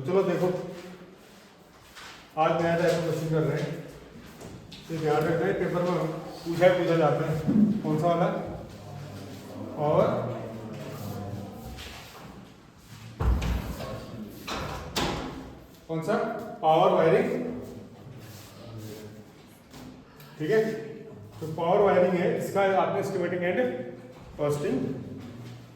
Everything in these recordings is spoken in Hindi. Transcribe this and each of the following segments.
चलो देखो, आज नया टाइप का क्वेश्चन कर रहे हैं, तो ध्यान रखना है पेपर में पूछा जाता है कौन सा वाला, और कौन सा पावर वायरिंग, ठीक है। तो पावर वायरिंग है, इसका आपने स्कीमेटिक एंड कॉस्टिंग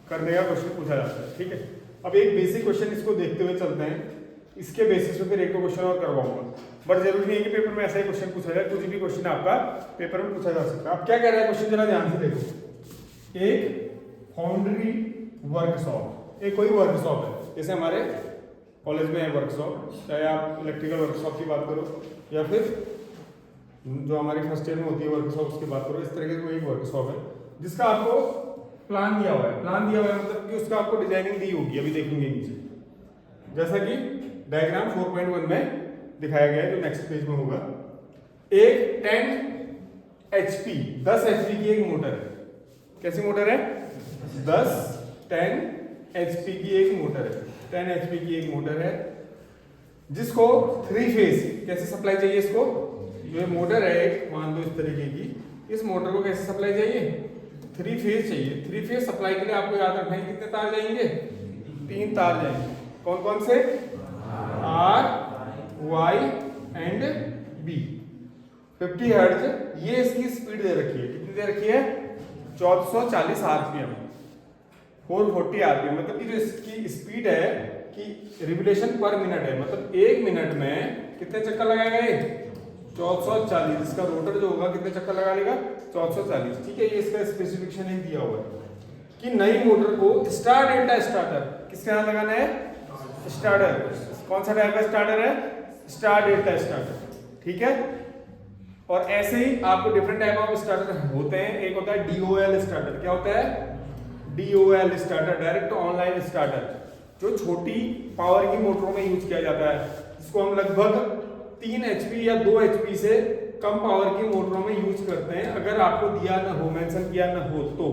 करने का क्वेश्चन पूछा जाता है, ठीक है। अब एक बेसिक क्वेश्चन इसको देखते हुए चलते हैं, इसके बेसिस पे फिर एक क्वेश्चन और करवाऊंगा, बट जरूरी नहीं है कि पेपर में ऐसा ही क्वेश्चन पूछा जाए, कुछ भी क्वेश्चन आपका पेपर में पूछा जा सकता है। अब क्या कह रहा है क्वेश्चन, जरा ध्यान से देखो। एक फाउंड्री वर्कशॉप, एक कोई वर्कशॉप है, जैसे हमारे कॉलेज में है वर्कशॉप, चाहे आप इलेक्ट्रिकल वर्कशॉप की बात करो या फिर जो हमारी फर्स्ट ईयर में होती है वर्कशॉप की बात करो, इस तरीके से कोई एक वर्कशॉप है जिसका आपको प्लान दिया हुआ है। प्लान दिया हुआ है मतलब कि उसका आपको डिजाइनिंग दी होगी, अभी देखेंगे नीचे, जैसा कि डायग्राम 4.1 में दिखाया गया है, जो नेक्स्ट पेज में होगा। एक 10 HP 10 HP की एक मोटर है। कैसी मोटर है? 10 HP की एक मोटर है, 10 HP की एक मोटर है, जिसको 3 फेज कैसे सप्लाई चाहिए इसको, जो मोटर है एक मान लो इस तरीके की, इस मोटर को कैसे सप्लाई चाहिए, 3 फेज चाहिए। 3 फेज सप्लाई के लिए आपको याद रखना है कितने तार जाएंगे, 3 तार जाएंगे। कौन कौन से? R, Y and B। 50 hertz ये इसकी स्पीड दे रखी है, कितनी दे रखी है, 1440 RPM, 440 RPM, मतलब कि जो इसकी स्पीड है कि रिवोल्यूशन पर मिनट है, मतलब 1 मिनट में कितने चक्कर लगाएगा ये, 1440। इसका रोटर जो होगा कितने चक्कर लगा लेगा, 1440, ठीक है। ये इसका स्पेसिफिकेशन ही दिया हुआ है कि नई मोटर को स्टार डेल्टा स्टार्टर किसके यहाँ लगाना है, स्टार्टर। कौन सा टाइप का स्टार्टर है, स्टार डेल्टा स्टार्टर, ठीक है। और ऐसे ही आपको डिफरेंट टाइप ऑफ स्टार्टर होते हैं। एक होता है DOL स्टार्टर। क्या होता है? DOL starter, direct online starter, जो छोटी पावर की मोटरों में यूज किया जाता है, जिसको हम लगभग 3 HP या 2 HP से कम पावर की मोटरों में यूज करते हैं, अगर आपको दिया ना हो, मेंशन किया ना हो तो,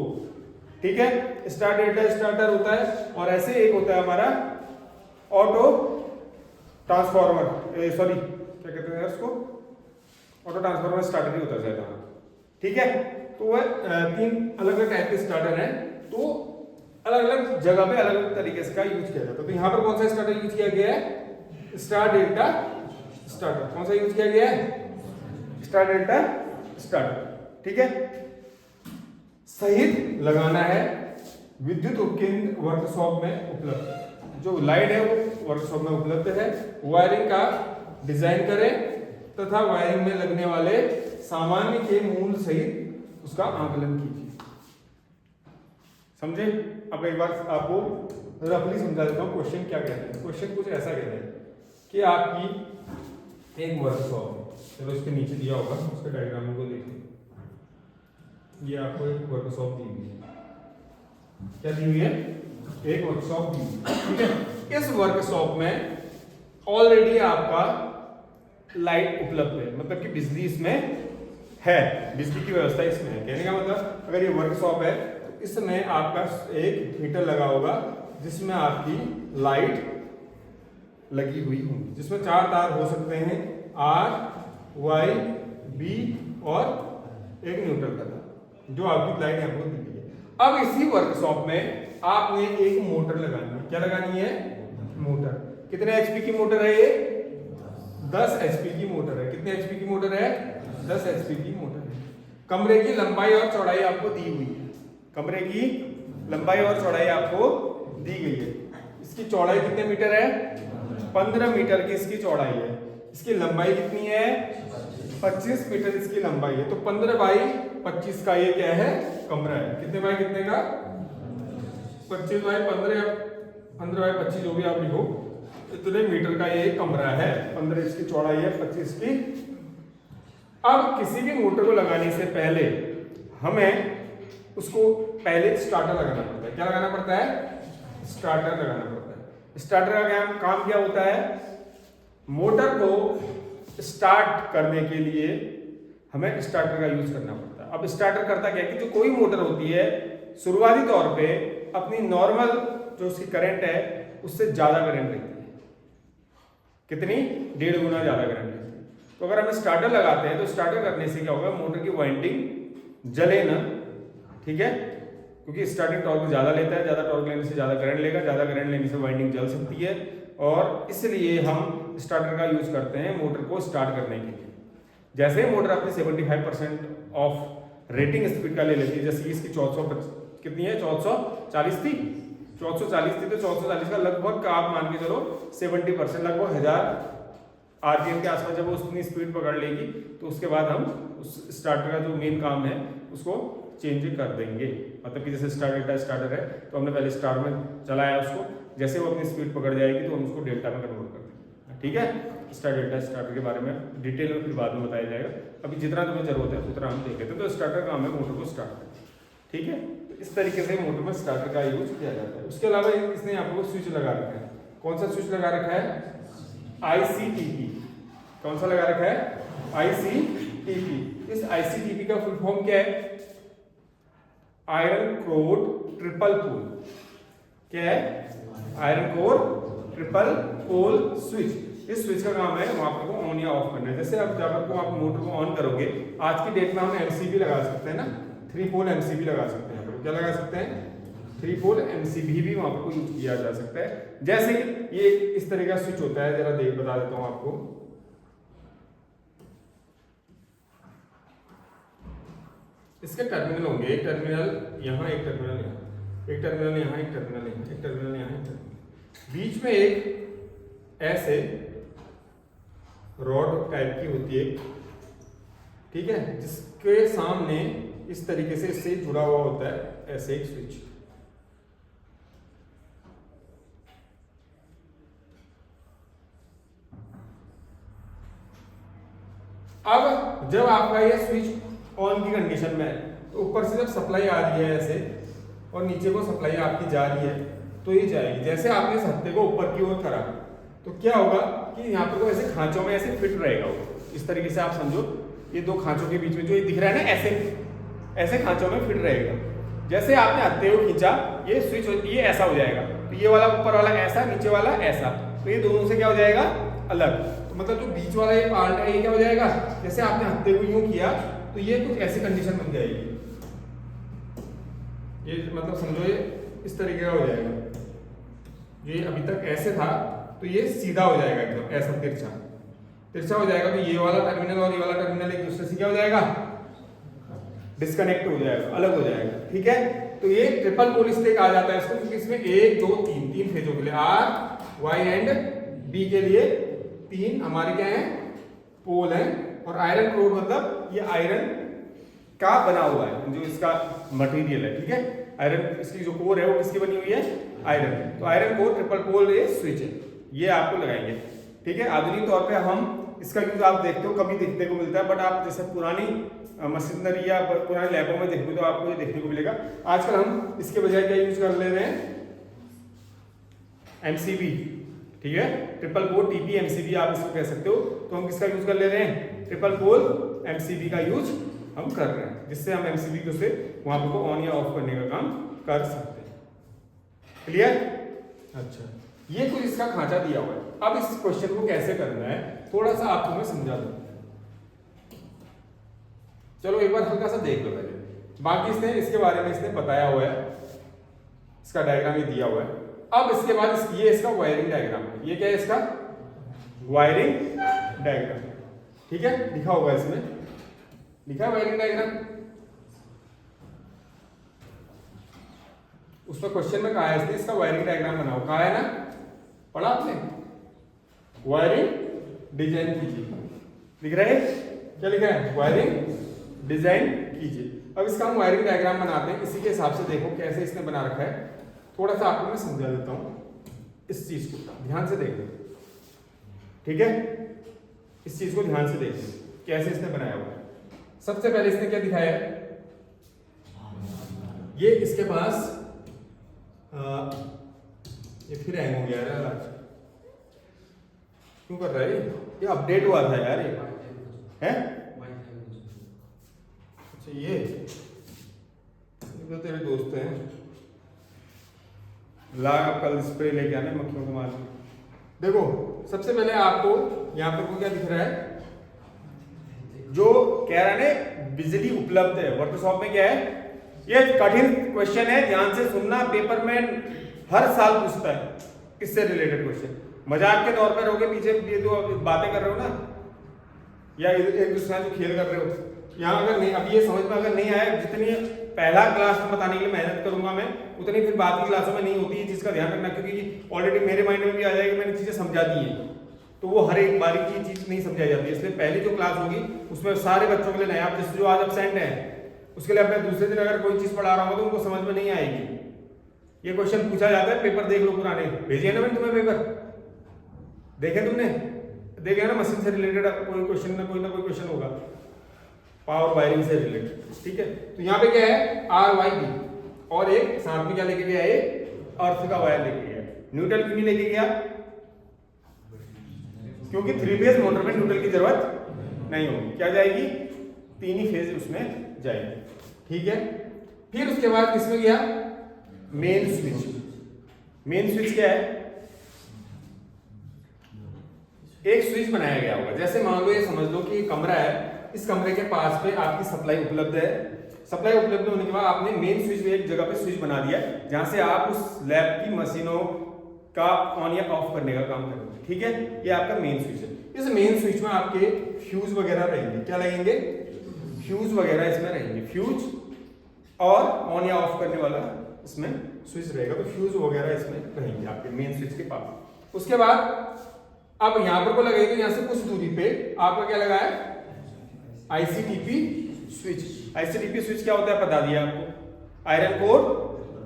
ठीक है। स्टार डेल्टा स्टार्टर होता है। और ऐसे एक होता है हमारा ऑटो ट्रांसफार्मर, सॉरी क्या कहते हैं उसको, ऑटो ट्रांसफार्मर स्टार्टर ही होता है शायद, ठीक है। तो वह 3 अलग अलग टाइप के स्टार्टर हैं, तो अलग अलग जगह पे अलग अलग तरीके से का यूज किया जाता है। तो यहाँ पर कौन सा स्टार्टर यूज किया गया है, स्टार डेल्टा स्टार्टर। कौन सा यूज किया गया है, स्टार डेल्टा स्टार्टर, ठीक है। सहित लगाना है विद्युत उपकेंद्र वर्कशॉप में उपलब्ध, जो लाइट है वो वर्कशॉप में उपलब्ध है। वायरिंग का डिजाइन करें तथा वायरिंग में लगने वाले सामान्य के मूल्य सहित उसका आकलन कीजिए। समझे? अब एक बार आपको रफली समझा देता हूँ क्वेश्चन क्या कहते हैं। क्वेश्चन कुछ ऐसा कहते हैं कि आपकी एक वर्कशॉप है, चलो इसके नीचे दिया होगा, उसके डायग्राम को देखिए। ये आपको एक वर्कशॉप दी हुई है, क्या दी हुई है, एक वर्कशॉप दी हुई है, ठीक है। इस वर्कशॉप में ऑलरेडी आपका लाइट उपलब्ध है, मतलब कि बिजली इसमें है, बिजली की व्यवस्था इसमें है। कहने का मतलब अगर ये वर्कशॉप है तो इसमें आपका एक हीटर लगा होगा, जिसमें आपकी लाइट लगी हुई होंगी, जिसमें 4 तार हो सकते हैं, R, Y, B और एक न्यूट्रल का तार, जो आपकी लाइट यहाँ पर दी गई है। अब इसी वर्कशॉप में आपने एक मोटर लगानी है। क्या लगानी है? मोटर। कितने HP की मोटर है ये? 10 HP की मोटर है। कितने HP की मोटर है? 10 HP की मोटर है। कमरे की लंबाई और चौड़ाई आपको दी हुई है, कमरे की लंबाई और चौड़ाई आपको दी गई है। इसकी चौड़ाई कितने मीटर है? 15 मीटर की इसकी चौड़ाई है। इसकी लंबाई कितनी है? 25 मीटर इसकी लंबाई है। तो 15 बाई 25 का ये क्या है? कमरा है। कितने बाई कितने का? 25 बाई 15 या 15 बाई 25, जो भी आप लिखो, इतने मीटर का ये कमरा है। 15 इसकी चौड़ाई है, 25 की। अब किसी भी मोटर को लगाने से पहले हमें उसको पहले स्टार्टर लगाना पड़ता है। क्या लगाना पड़ता है? स्टार्टर लगाना पड़ता है। स्टार्टर का काम क्या होता है? मोटर को स्टार्ट करने के लिए हमें स्टार्टर का यूज करना पड़ता है। अब स्टार्टर करता क्या है कि जो कोई मोटर होती है शुरुआती तौर पे अपनी नॉर्मल जो उसकी करंट है उससे ज्यादा करंट लेती है, कितनी 1.5 गुना ज़्यादा करंट लेती है। तो अगर हम स्टार्टर लगाते हैं तो स्टार्टर करने से क्या होगा, मोटर की वाइंडिंग जले ना, ठीक है, क्योंकि स्टार्टिंग टॉर्क ज़्यादा लेता है, ज़्यादा टॉर्क लेने से ज़्यादा करंट लेगा, ज़्यादा करंट लेने से वाइंडिंग जल सकती है, और इसलिए हम स्टार्टर का यूज़ करते हैं मोटर को स्टार्ट करने के लिए। जैसे ही मोटर अपनी 75% ऑफ रेटिंग स्पीड का ले लेती है, जैसे इसकी 1400 कितनी है, 1440 थी, 1440 थी, तो 1440 का लगभग आप मान के चलो 70%, लगभग 1000 आरपीएम के आसपास जब वो उतनी स्पीड पकड़ लेगी तो उसके बाद हम उस स्टार्टर का जो मेन काम है उसको चेंज कर देंगे। मतलब कि जैसे डेल्टा स्टार्टर है तो हमने पहले स्टार में चलाया उसको, जैसे वो अपनी स्पीड पकड़ जाएगी तो हम उसको डेल्टा में कन्वर्ट कर देंगे, ठीक है। स्टार डेल्टा स्टार्टर के बारे में डिटेल में फिर बाद में बताया जाएगा, अभी जितना तुम्हें जरूरत है उतना हम देख लेते हैं। तो स्टार्टर का काम है मोटर को स्टार्ट करना, ठीक है। तो इस तरीके से मोटर में स्टार्टर का यूज किया जाता है। उसके अलावा इसने यहाँ पर स्विच लगा रखा है, कौन सा स्विच लगा रखा है, ICTP, कौन सा लगा रखा है, ICTP। इस ICTP का फुल फॉर्म क्या है, आयरन कोर ट्रिपल पोल, क्या है, iron core triple pole switch. इस स्विच का काम है मोटर को ऑन या ऑफ करना है। जैसे अब जब आपको आप मोटर को ऑन करोगे, आज की डेट में हम MCB लगा सकते हैं ना, 3 पोल MCB लगा सकते हैं, क्या लगा सकते हैं, 3 पोल MCB भी वहां पर को यूज किया जा सकता है। जैसे ये इस तरह का स्विच होता है, जरा बता देता हूं आपको। इसके टर्मिनल होंगे, एक टर्मिनल यहाँ, एक टर्मिनल यहाँ, एक टर्मिनल यहाँ, एक टर्मिनल यहाँ, एक टर्मिनल यहाँ, एक टर्मिनल, बीच में एक ऐसे रॉड टाइप की होती है, ठीक है, जिसके सामने इस तरीके से इससे जुड़ा हुआ होता है ऐसे एक स्विच। अब जब आपका ये स्विच ऑन की कंडीशन में है तो ऊपर से जब सप्लाई आ रही है ऐसे और नीचे को सप्लाई आपकी जा रही है तो ये जाएगी। जैसे आपने इस हत्थे को ऊपर की ओर करा तो क्या होगा कि यहाँ पर ऐसे खांचों में ऐसे फिट रहेगा वो, इस तरीके से आप समझो, ये 2 खांचों के बीच में जो ये दिख रहा है ना, ऐसे खांचों में फिट रहेगा। जैसे आपने हत्थे को खींचा, ये स्विच ये ऐसा हो जाएगा, तो ये वाला ऊपर वाला ऐसा, नीचे वाला ऐसा, तो ये दोनों से क्या हो जाएगा, अलग। तो मतलब जो बीच वाला ये पार्ट है ये क्या हो जाएगा, जैसे आपने हत्थे को यूं किया तो ये कुछ ऐसी कंडीशन बन जाएगी, ये मतलब समझो ये इस तरीके का हो जाएगा। ये अभी तक ऐसे था तो ये सीधा हो जाएगा, एकदम ऐसा तिरछा हो जाएगा। तो ये वाला टर्मिनल और ये वाला टर्मिनल एक दूसरे से क्या हो जाएगा, डिस्कनेक्ट हो जाएगा, अलग हो जाएगा, ठीक है। तो ये ट्रिपल पोल इसलिए कहा जाता है इसको क्योंकि इसमें 1 2 3 फेजों के लिए R Y एंड B के लिए 3 हमारे क्या है, पोल है। और आयरन कोर मतलब ये आयरन का बना हुआ है, जो इसका मटेरियल है, ठीक है। आयरन इसकी जो कोर है वो किसकी बनी हुई है, आयरन। तो आयरन कोर ट्रिपल पोल ये स्विच है, ये आपको लगाएंगे, ठीक है। आधुनिक तौर पे हम इसका यूज आप देखते हो कभी देखने को मिलता है, बट आप जैसे पुरानी मशीनरी या पुराने लैबों में देखोगे तो आपको ये देखने को मिलेगा। आजकल हम इसके बजाय क्या यूज कर ले रहे हैं, MCB, ठीक है, ट्रिपल पोल TP MCB आप इसको कह सकते हो। तो हम किसका यूज कर ले रहे हैं, ट्रिपल पोल MCB का यूज हम कर रहे हैं, जिससे हम MCB को से वहां पर को ऑन या ऑफ करने का काम कर सकते हैं। क्लियर, अच्छा, ये कुछ इसका खांचा दिया हुआ है। अब इस क्वेश्चन को कैसे करना है थोड़ा सा आपको मैं समझा दूं, चलो एक बार हल्का सा देख लो पहले, बाकी इसने इसके बारे में इसने बताया हुआ है, इसका डायग्राम ये दिया हुआ है। अब इसके बाद ये इसका वायरिंग डायग्राम है, ये क्या है, इसका वायरिंग डायग्राम, ठीक है, लिखा होगा इसमें, लिखा है वायरिंग डायग्राम। उसमें क्वेश्चन में कहा है इसने इसका वायरिंग डायग्राम बनाओ, कहा है ना, पढ़ा आपने, वायरिंग डिजाइन कीजिए, लिख रहे हैं, क्या लिखा है, वायरिंग डिजाइन कीजिए। अब इसका हम वायरिंग डायग्राम बनाते हैं, इसी के हिसाब से देखो कैसे इसने बना रखा है, थोड़ा सा आपको मैं समझा देता हूं, इस चीज को ध्यान से देखो, ठीक है, इस चीज को ध्यान से देखो कैसे इसने बनाया हुआ है। सबसे पहले इसने क्या दिखाया है, ये इसके पास ये फिर हैंग हो गया यार, आज क्यों कर रहा है ये अपडेट हुआ था यार, ये है, अच्छा ये तो तेरे दोस्त हैं, ला अब कल स्प्रे लेके आने मक्खियों को मार, देखो सबसे पहले आपको यहाँ पर को क्या दिख रहा है, जो कह रहा है बिजली उपलब्ध है। वर्कशॉप में क्या है, ये कठिन क्वेश्चन है, ध्यान से सुनना, पेपर में हर साल पूछता है इससे रिलेटेड क्वेश्चन। मजाक के तौर पर रहोगे पीछे, ये जो बातें कर रहे हो ना, या एक दूसरे जो खेल कर रहे हो, यहाँ अगर नहीं, अब ये समझ में अगर नहीं आया, जितनी पहला क्लास में बताने के लिए मेहनत करूंगा मैं, उतनी फिर बाद की क्लासों में नहीं होती है। चीज का ध्यान रखना, क्योंकि ऑलरेडी मेरे माइंड में भी आ जाएगी, मैंने चीजें समझा दी हैं, तो वो हर एक बारी की चीज नहीं समझाई जाती है। इसलिए पहली जो क्लास होगी उसमें सारे बच्चों के लिए नया, जैसे जो आज एब्सेंट है उसके लिए अपने दूसरे दिन अगर कोई चीज पढ़ा रहा हूँ तो उनको समझ में नहीं आएगी। ये क्वेश्चन पूछा जाता है, पेपर देख लो पुराने, भेजिए ना मैंने तुम्हें पेपर, देखे तुमने, देखे ना, मशीन से रिलेटेड कोई क्वेश्चन ना कोई क्वेश्चन होगा, पावर वायरिंग से रिलेटेड, ठीक है। तो यहाँ पे क्या है, आर वाई बी, और एक साथ में क्या लेके गया, एक अर्थ का वायर लेके गया। न्यूट्रल क्यों नहीं लेके गया, क्योंकि 3 फेज मोटर में न्यूट्रल की जरूरत नहीं होगी, क्या जाएगी, 3 ही फेज उसमें जाएगी, ठीक है। फिर उसके बाद किसमें गया, मेन स्विच। मेन स्विच क्या है, एक स्विच बनाया गया होगा, जैसे मान लो ये समझ लो कि कमरा है, इस कमरे के पास पे आपकी सप्लाई उपलब्ध है। सप्लाई उपलब्ध होने के बाद आपने मेन स्विच में एक जगह पे स्विच बना दिया, जहां से आप उस लैब की मशीनों का ऑन या ऑफ करने का काम करोगे, ठीक है। ये आपका मेन स्विच है। इस मेन स्विच में आपके फ्यूज वगैरह रहेंगे, क्या लगेंगे, फ्यूज वगैरह इसमें रहेंगे, फ्यूज और ऑन या ऑफ करने वाला इसमें स्विच रहेगा, तो फ्यूज वगैरह इसमें रहेंगे आपके मेन स्विच के पास। उसके बाद अब यहां पर को लगेगा, यहां से कुछ दूरी पे आपका क्या लगा है, आईसीटीपी स्विच। आईसीटीपी स्विच क्या होता है बता दिया आपको, iron core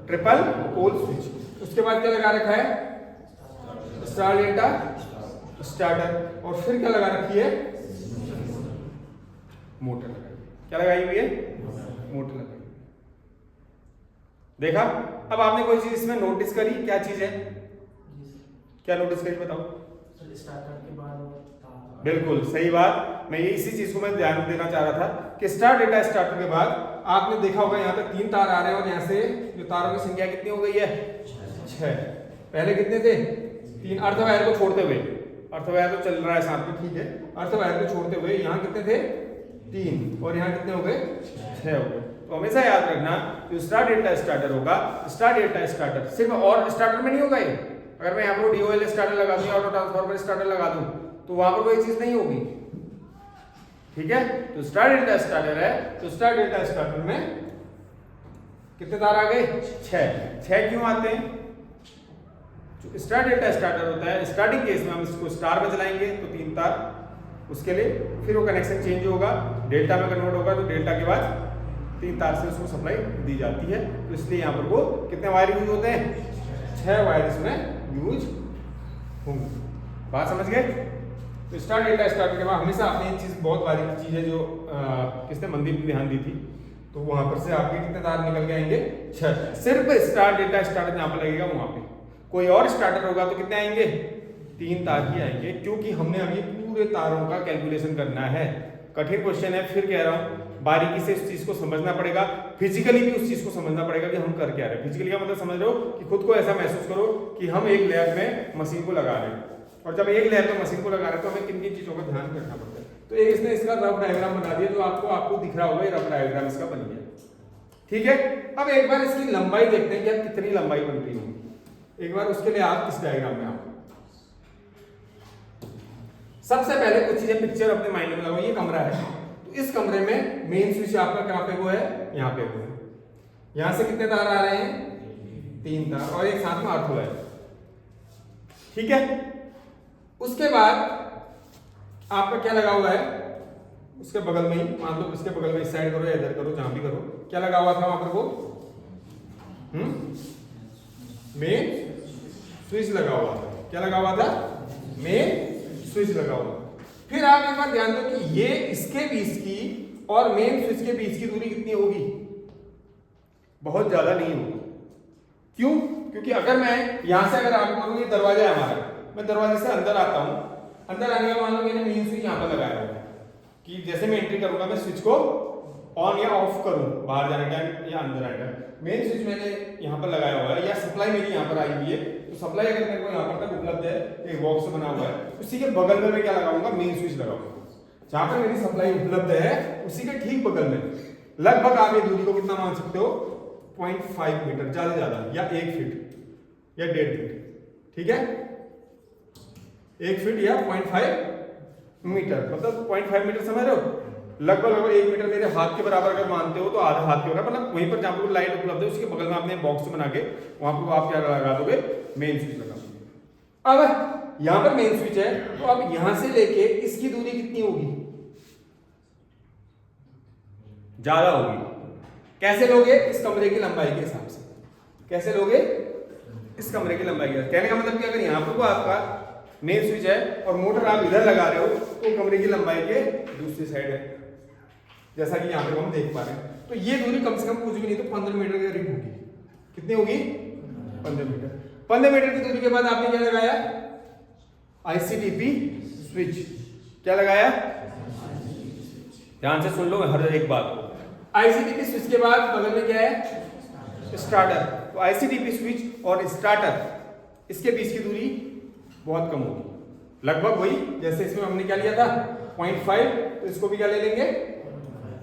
triple pole switch. उसके बाद क्या लगा रखा है, स्टार डेल्टा स्टार्टर, और फिर क्या लगा रखी है, मोटर लगाई, क्या लगाई हुई है, मोटर लगाई। देखा, अब आपने कोई चीज इसमें नोटिस करी, क्या चीज है, क्या नोटिस करी बताओ, स्टार्टर के बाद बिल्कुल सही बात, मैं ये इसी चीज को मैं ध्यान देना चाह रहा था कि स्टार डेटा स्टार्टर के बाद आपने देखा होगा यहाँ तक 3 तार आ रहे हैं, और यहाँ से जो तारों की संख्या कितनी हो गई है, 6। पहले कितने थे, 3। अर्थ वायर को छोड़ते हुए, अर्थ वायर तो चल रहा है साथ में, ठीक है, अर्थ वायर को छोड़ते हुए यहाँ कितने थे, 3, और यहाँ कितने हो गए, 6 हो गए। तो हमेशा याद रखना, जो स्टार डेल्टा स्टार्टर होगा, स्टार डेल्टा स्टार्टर सिर्फ और स्टार्टर में नहीं होगा ये, अगर मैं यहाँ पर डीओएल स्टार्टर लगा दूं, ऑटो ट्रांसफार्मर स्टार्टर लगा दूं, तो वहां पर कोई चीज नहीं होगी, ठीक है। तो स्टार डेल्टा स्टार्टर है, तो स्टार डेल्टा स्टार्टर में कितने तार आ गए, 6 क्यों आते हैं, जो स्टार डेल्टा स्टार्टर होता है, स्टार्टिंग केस में हम इसको स्टार में चलाएंगे तो 3 तार, उसके लिए फिर वो कनेक्शन चेंज होगा, डेल्टा में कन्वर्ट होगा, तो डेल्टा के बाद 3 तार से उसको सप्लाई दी जाती है। तो इसलिए यहाँ पर वो कितने वायर यूज होते हैं, 6 वायर इसमें यूज होंगे, बात समझ गए। तो स्टार डेल्टा स्टार्टर के बाद हमेशा आपने एक चीज बहुत बारीक चीज है जो किसने मनदीप ने ध्यान दी थी, तो वहां पर से आपके कितने तार निकल के आएंगे, 6। सिर्फ स्टार डेल्टा स्टार्टर जहां पर लगेगा वहां पे, कोई और स्टार्टर होगा तो कितने आएंगे, 3 तार ही आएंगे, क्योंकि हमने अभी पूरे तारों का कैलकुलेशन करना है। कठिन क्वेश्चन है, फिर कह रहा हूं, बारीकी से इस चीज को समझना पड़ेगा, फिजिकली भी उस चीज को समझना पड़ेगा कि हम कर क्या रहे हैं। फिजिकली का मतलब समझ रहे हो कि खुद को ऐसा महसूस करो कि हम एक लैब में मशीन को लगा रहे हैं, और जब एक लैब में मशीन को लगा रहे हैं तो हमें किन किन चीजों का ध्यान रखना पड़ता है। तो एक इसने इसका रफ डायग्राम बना दिया, जो आपको दिख रहा होगा, ये रफ डायग्राम इसका बन गया, ठीक है। अब एक बार इसकी लंबाई देखते हैं कि कितनी लंबाई बन रही होगी, एक बार उसके लिए आप इस डायग्राम में आओ। सबसे पहले कुछ चीजें पिक्चर अपने माइंड में लगाओ, ये कमरा है, तो इस कमरे में मेन स्विच आपका कहां पे वो है, यहाँ पे वो है, यहां से कितने तार आ रहे हैं, 3 तार, और एक साथ में अर्थ है, ठीक है। उसके बाद आपका क्या लगा हुआ है, उसके बगल में ही, मान लो इसके बगल में, इस साइड करो या इधर करो, जहां भी करो, क्या लगा हुआ था वहां पर वो, मेन स्विच लगा हुआ था, क्या लगा हुआ था, मेन स्विच लगा हुआ। फिर आप एक बार ध्यान दो कि ये इसके बीच की और मेन स्विच के बीच की दूरी कितनी होगी, बहुत ज्यादा नहीं होगी। क्यों, क्योंकि अगर मैं यहां से अगर आपको बोलूं, ये दरवाजा है हमारा, मैं दरवाजे से अंदर आता हूं, अंदर आने का मान लो मैंने मेन स्विच यहां पर लगाया हुआ है, कि जैसे मैं एंट्री करूंगा मैं स्विच को ऑन या ऑफ करूं, बाहर जाने टाइम या अंदर आने टाइम, मेन स्विच मैंने यहां पर लगाया हुआ है, या सप्लाई मेरी यहां पर आई हुई है, तो सप्लाई अगर मेरे को यहाँ पर तक उपलब्ध है, एक बॉक्स बना हुआ है, उसी के बगल में मैं क्या लगाऊंगा, मेन स्विच लगाऊंगा। जहां पर मेरी सप्लाई उपलब्ध है उसी के ठीक बगल में लगभग आप ये दूरी को कितना मान सकते हो, 0.5 मीटर ज्यादा ज्यादा, या 1 फीट या 1.5 फीट, ठीक है, 1 फीट या 0.5 मीटर, मतलब 0.5 मीटर समझ रहे हो, लगभग 1 मीटर मेरे हाथ के बराबर अगर मानते हो तो आधा हाथ के बराबर, मतलब वहीं पर जहां पर लाइट उपलब्ध है उसके बगल में आपने बॉक्स बना के वहां पर आप क्या लगा दोगे, मेन स्विच लगा दोगे। अब यहां पर मेन स्विच है, तो अब यहां से लेके इसकी दूरी कितनी होगी, ज्यादा होगी। कैसे लोगे, इस कमरे की लंबाई के हिसाब से। कैसे लोगे, इस कमरे की लंबाई के, कहने का मतलब कि अगर यहां पर आपका मेन स्विच है और मोटर आप इधर लगा रहे हो तो कमरे की लंबाई के दूसरी साइड है, जैसा कि यहां पे हम देख पा रहे हैं। तो ये दूरी कम से कम कुछ भी नहीं तो 15 मीटर के करीब होगी। कितनी होगी, 15 मीटर। 15 मीटर की दूरी के बाद आपने क्या लगाया, आईसीटीपी स्विच। क्या लगाया, ध्यान से सुन लो हर एक बात को। आईसीटीपी स्विच के बाद बगल में क्या है, स्टार्टर। तो आईसीटीपी स्विच और स्टार्टर इसके बीच की दूरी बहुत कम होगी, लगभग वही जैसे इसमें हमने क्या लिया था 0.5, तो इसको भी क्या ले लेंगे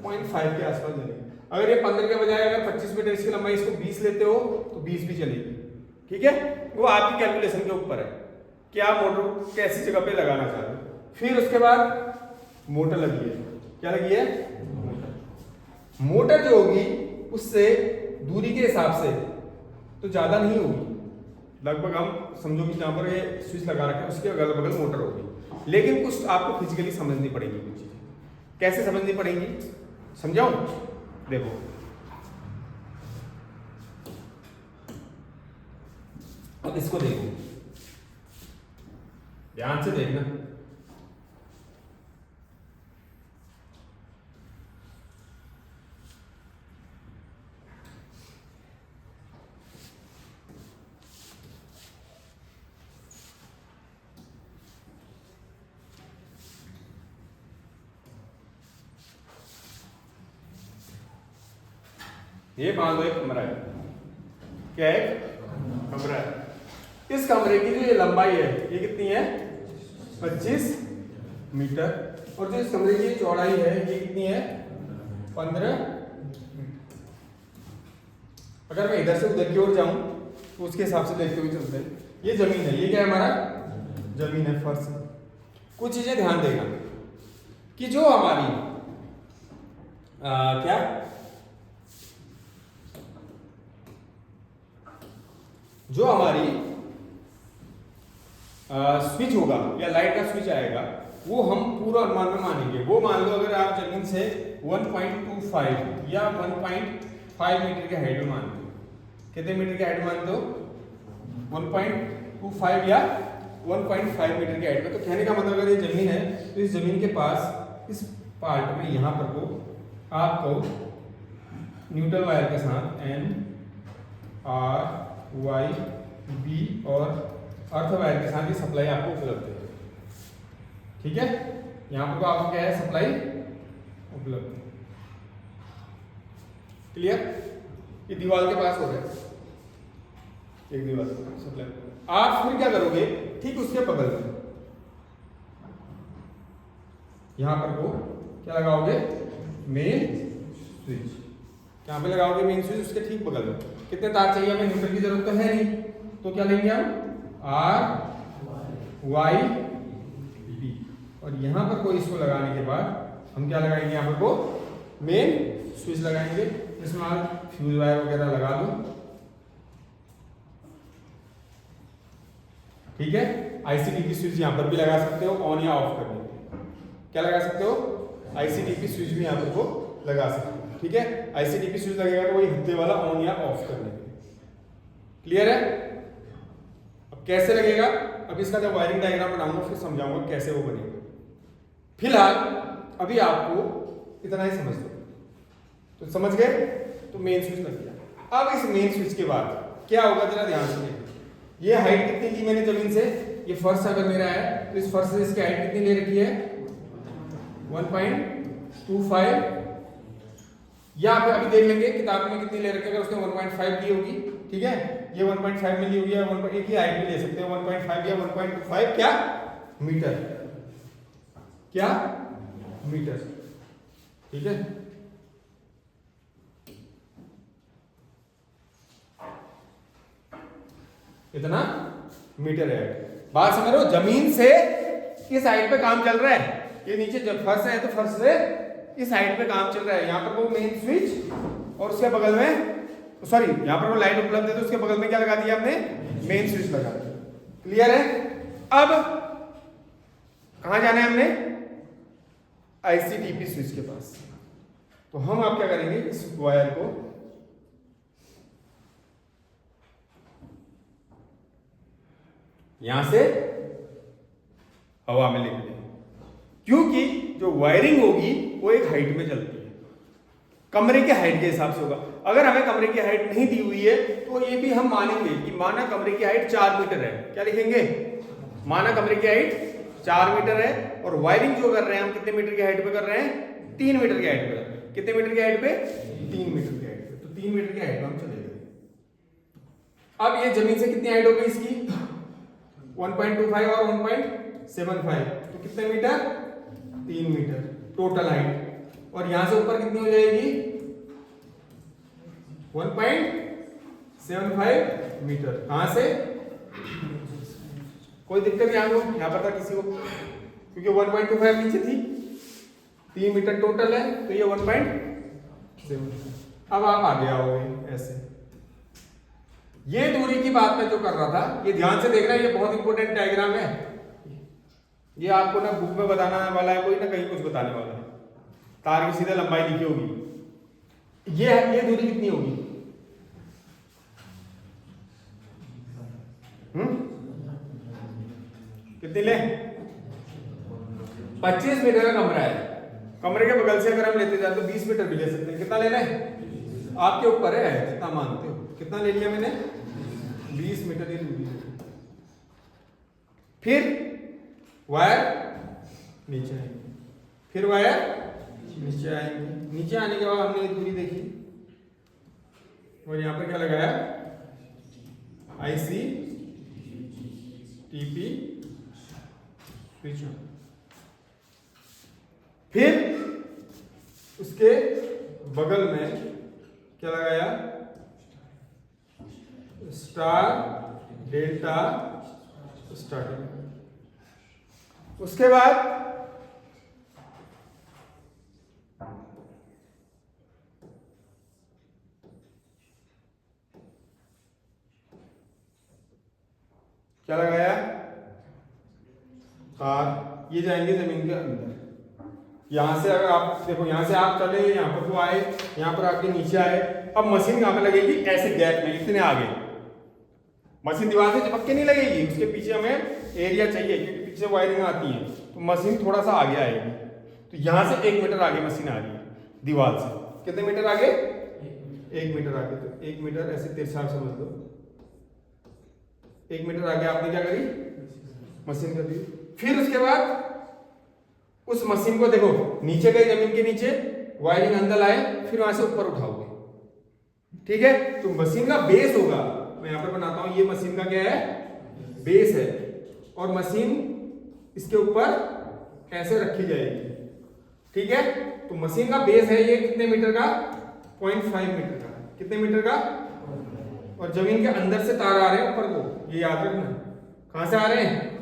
0.5 के आसपास ले लेंगे। अगर ये 15 के बजाय अगर 25 मीटर इसकी लंबाई, इसको 20 लेते हो तो 20 भी चलेगी, ठीक है, वो आपकी कैलकुलेशन के ऊपर है कि आप मोटर कैसी जगह पे लगाना चाह रहे हो। फिर उसके बाद मोटर लगी है, क्या लगी है, मोटर जो होगी उससे दूरी के हिसाब से तो ज्यादा नहीं होगी, लगभग हम समझो कि जहां पर ये स्विच लगा रखे हैं उसके अगल बगल मोटर होगी, लेकिन कुछ आपको फिजिकली समझनी पड़ेगी कुछ चीजें। कैसे समझनी पड़ेगी, समझाऊं, देखो अब इसको देखो, ध्यान से देखना। ये मान लो एक कमरा है, क्या है, कमरा है। इस कमरे की जो ये लंबाई है ये कितनी है, 25 मीटर, और जो इस कमरे की चौड़ाई है ये कितनी है, 15 मीटर। अगर मैं इधर से उधर की ओर जाऊं तो उसके हिसाब से देखते हुए चलते हैं। ये जमीन है, ये क्या है हमारा, जमीन है, फर्श है। कुछ चीजें ध्यान देना कि जो हमारी क्या जो हमारी स्विच होगा या लाइट का स्विच आएगा वो हम पूरा अनुमान में मानेंगे। वो मान लो अगर आप जमीन से 1.25 या 1.5 मीटर के हाइट में मानते हो, कितने मीटर के हाइट में मानते हो, 1.25 या 1.5 मीटर के हाइट में। तो कहने का मतलब अगर ये जमीन है तो इस जमीन के पास इस पार्ट में यहां पर को आपको न्यूट्रल वायर के साथ N R Y B और अर्थ वायर के साथ ये सप्लाई आपको उपलब्ध है, ठीक है। यहां पर आपको क्या है, सप्लाई उपलब्ध है, क्लियर। ये दीवार के पास हो रहा है, एक दीवार सप्लाई। आप फिर क्या करोगे, ठीक उसके बगल में यहां पर को क्या लगाओगे, मेन स्विच। कहां पे लगाओगे, मेन स्विच, उसके ठीक बगल में। कितने तार चाहिए हमें, न्यूट्रल की जरूरत तो है नहीं, तो क्या लेंगे हम, R Y B, और यहां पर कोई इसको लगाने के बाद हम क्या लगाएंगे, यहां पर को मेन स्विच लगाएंगे। इसमें आप फ्यूज वायर वगैरह लगा लो, ठीक है। आईसीटीपी स्विच यहां पर भी लगा सकते हो ऑन या ऑफ करने के, क्या लगा सकते हो, आईसीटीपी स्विच भी यहां पर को लगा सकते हो, ठीक है। आईसीटीपी स्विच लगेगा तो वही हत्ते वाला ऑन या ऑफ करने के, क्लियर है। अब कैसे लगेगा, अब इसका जब वायरिंग डायग्राम बनाऊंगा फिर समझाऊंगा कैसे वो बनेगा। फिलहाल अभी आपको इतना ही समझ लो, तो समझ गए, तो मेन स्विच लग गया। अब इस मेन स्विच के बाद क्या होगा, जरा ध्यान से देखो। ये हाइट कितनी थी मैंने जमीन से, ये फर्श अगर मेरा है तो इस फर्श से इसकी हाइट कितनी ले रखी है, 1.25, या फिर अभी देख लेंगे किताब में कितनी ले रखी है। अगर उसने 1.5 दी होगी ठीक है, ये 1.5 में ली हुई है, एक ही हाइट में ले सकते हैं 1.5 या 1.25 क्या मीटर, क्या मीटर, ठीक है। इतना मीटर है। बात समझ रहे हो, जमीन से इस हाइट पे काम चल रहा है, ये नीचे जब फर्श है तो फर्श से इस हाइट पे काम चल रहा है। यहाँ पर वो मेन स्विच और उसके बगल में सॉरी यहाँ पर वो लाइट उपलब्ध है तो उसके बगल में क्या लगा दिया हमने, मेन स्विच लगा दिया। क्लियर है। अब कहां जाना है हमने, आईसीटीपी स्विच के पास। तो हम आप क्या करेंगे, इस वायर को यहां से हवा में लेके जाएंगे, क्योंकि जो वायरिंग होगी वो एक हाइट में चलती है, कमरे के हाइट के हिसाब से होगा। अगर हमें कमरे की हाइट नहीं दी हुई है तो ये भी हम मानेंगे कि माना कमरे की हाइट 4 मीटर है, क्या लिखेंगे, माना कमरे की हाइट 4 मीटर है और वायरिंग जो कर रहे हैं हम कितने मीटर की हाइट पे कर रहे हैं, 3 मीटर की हाइट पे। कितने मीटर की हाइट पे, 3 मीटर की हाइट पे। तो 3 मीटर की हाइट पे हम चले गए। अब ये जमीन से कितनी हाइट हो गई इसकी, 1.25 और 1.75, तो कितने मीटर, 3 मीटर टोटल हाइट। और यहां से ऊपर कितनी हो जाएगी, 1.75 मीटर। कहां से, कोई दिक्कत यहाँ पर था किसी को, क्योंकि 1.25 नीचे थी, 3 मीटर टोटल है तो ये 1.75। अब आप आगे आओगे ऐसे, ये दूरी की बात मैं जो कर रहा था, ये ध्यान से देखना, ये बहुत इंपॉर्टेंट डायग्राम है। ये आपको ना बुक में बताना वाला है कोई, ना कहीं कुछ बताने वाला है। तार की सीधे लंबाई लिखी होगी, ये दूरी कितनी होगी, कितनी ले, 25 मीटर का कमरा है। कमरे के बगल से अगर हम लेते जाए तो 20 मीटर भी ले सकते हैं। कितना लेना है, आपके ऊपर है जितना मानते हो। कितना ले लिया मैंने, 20 मीटर ये दूरी है। फिर वायर नीचे आएंगे, फिर वायर नीचे आएंगे। नीचे आने के बाद हमने ये दूरी देखी और यहाँ पर क्या लगाया, आईसी टीपी स्विच। फिर उसके बगल में क्या लगाया, स्टार डेल्टा स्टार्टिंग। उसके बाद क्या लगाया, तार, ये जाएंगे जमीन के अंदर। यहां से अगर आप देखो, यहां से आप चले, यहां पर तो आए, यहां पर आके नीचे आए। अब मशीन कहां पे लगेगी, ऐसे गैप में, इतने आगे। मशीन दीवार से चिपक के नहीं लगेगी, उसके पीछे हमें एरिया चाहिए, क्योंकि पीछे वायरिंग आती है, तो मशीन थोड़ा सा आगे आएगी। तो यहां से 1 मीटर आगे मशीन आ रही है दीवार से। कितने मीटर आगे, 1 मीटर आगे। तो 1 मीटर ऐसे तिरछा समझ लो, 1 मीटर आगे आपने क्या करी, मशीन कर दी। फिर उसके बाद उस मशीन को देखो, नीचे गए जमीन के नीचे, वायरिंग अंदर लाए, फिर वहां से ऊपर उठाओगे, ठीक है। तो मशीन का बेस होगा, मैं यहां पर बनाता हूं, ये मशीन का क्या है, बेस है। और मशीन इसके ऊपर ऐसे रखी जाएगी, ठीक है। तो मशीन का बेस है ये कितने मीटर का, 0.5 मीटर का। कितने मीटर का, और जमीन के अंदर से तार आ रहे हैं ऊपर को, ये याद रखना। कहां से आ रहे हैं,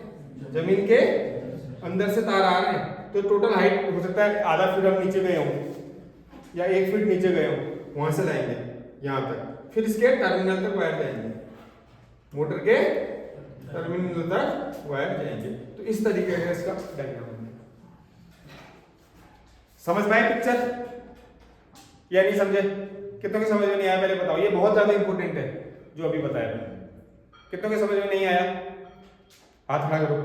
जमीन के अंदर से तार आ रहे हैं। तो टोटल हाइट हो सकता है आधा फीट हम नीचे गए हों या 1 फीट नीचे गए हों, वहां से लाएंगे यहां तक। फिर इसके टर्मिनल तक वायर जाएंगे, मोटर के टर्मिनल तक वायर जाएंगे। तो इस तरीके का इसका डायग्राम है। समझ में आई पिक्चर या नहीं समझे, कितनों के समझ में नहीं आया पहले बताओ। ये बहुत ज्यादा इंपॉर्टेंट है जो अभी बताया मैंने। कितनों के समझ में नहीं आया, हाथ खड़ा करो।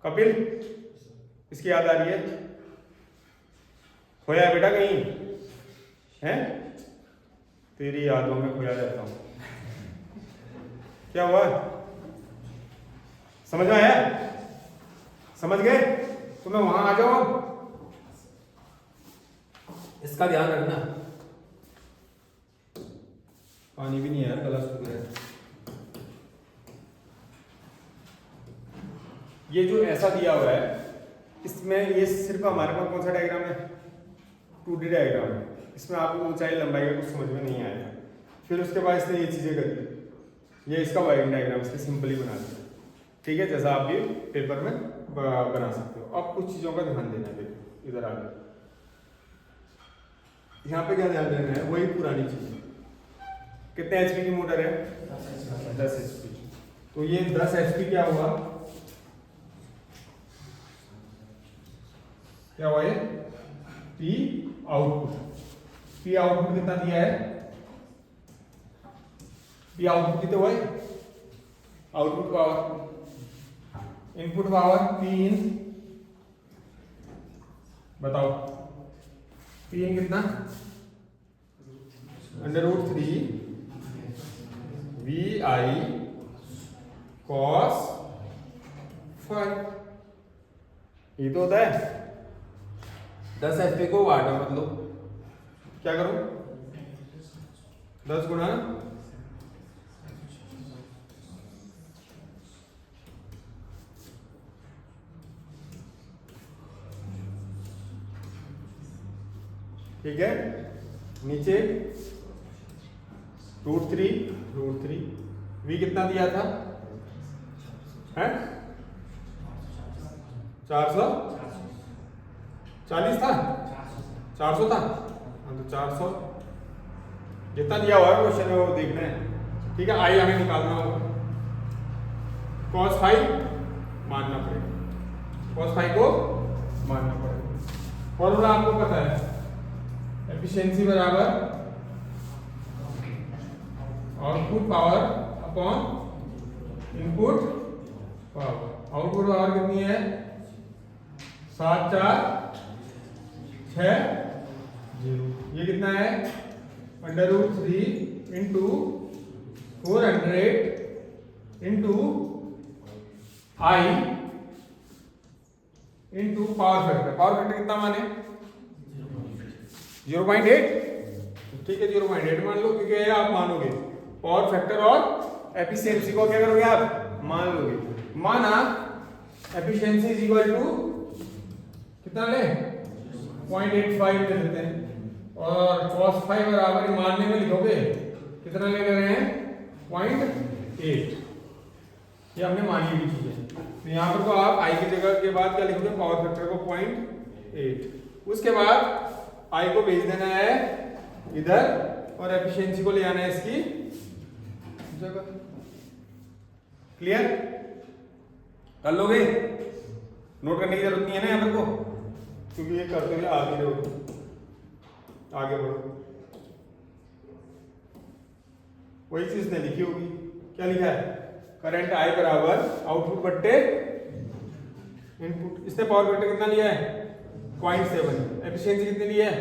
कपिल, इसकी याद आ रही है, खोया है बेटा कहीं है, तेरी यादों में खोया रहता हूं। क्या हुआ, समझ में आया, समझ गए तो मैं वहां आ जाऊं। इसका ध्यान रखना, पानी भी नहीं है यार, गला सूख रहा है। ये जो ऐसा दिया हुआ है इसमें ये सिर्फ हमारे पास कौन सा डायग्राम है, 2D डायग्राम है। इसमें आपको ऊंचाई लंबाई का कुछ समझ में नहीं आएगा। फिर उसके बाद इसने ये चीजें करी, ये इसका वायरिंग डायग्राम इसके सिंपली बना दिया, ठीक है, जैसा आप भी पेपर में बना सकते हो। अब कुछ चीजों का ध्यान देना है, इधर आगे यहाँ पे क्या ध्यान देना है, वही पुरानी चीज। कितने एचपी की मोटर है, 10 एचपी। तो ये 10 एचपी क्या हुआ, क्या हुआ ये पी आउटपुट। पी आउटपुट कितना दिया है, पी आउटपुट कितने हुए, output power, input power P in, बताओ पी इन कितना, √3 VI cos phi। ये तो होता है 10 एचपी को वाट में मतलब क्या करूं, 10 गुना ठीक है, नीचे √3 V कितना दिया था, है 440 था, 400 था, हाँ तो 400 जितना दिया हुआ है क्वेश्चन में वो देखना है, ठीक है। आई हमें निकालना होगा, cos phi मानना पड़ेगा, cos phi को मानना पड़ेगा। फॉर्मूला आपको पता है, एफिशिएंसी बराबर output power upon input power. Output power कितनी है, 74660। ये कितना है, √3 into 400 into I into power factor. Power factor कितना माने, 0.8, ठीक है 0.8 मान लो, क्योंकि आप मानोगे पावर फैक्टर और एफिशिएंसी को क्या करोगे आप, मान लोगे। माना एफिशिएंसी इज इक्वल टू कितना ले, 0.85 ले लेते हैं, और cos phi बराबर मानने में लिखोगे कितना ले रहे हैं, 0.8। ये हमने मानी हुई चीज है। तो यहाँ पर तो आप आई की जगह के बाद क्या लिखोगे, पावर फैक्टर को 0.8। उसके बाद आई को भेज देना है इधर और एफिशिएंसी को ले आना है इसकी जगह। क्लियर, कर लोगे, नोट करने की जरूरत नहीं है ना यहाँ पर को, क्योंकि ये करते हुए आगे रहो, आगे बढ़ो। वही चीज ने लिखी होगी, क्या लिखा है, करंट आई बराबर आउटपुट बट्टे इनपुट। इसने पावर फैक्टर कितना लिया है, 0.7। एफिशिएंसी कितनी ली है,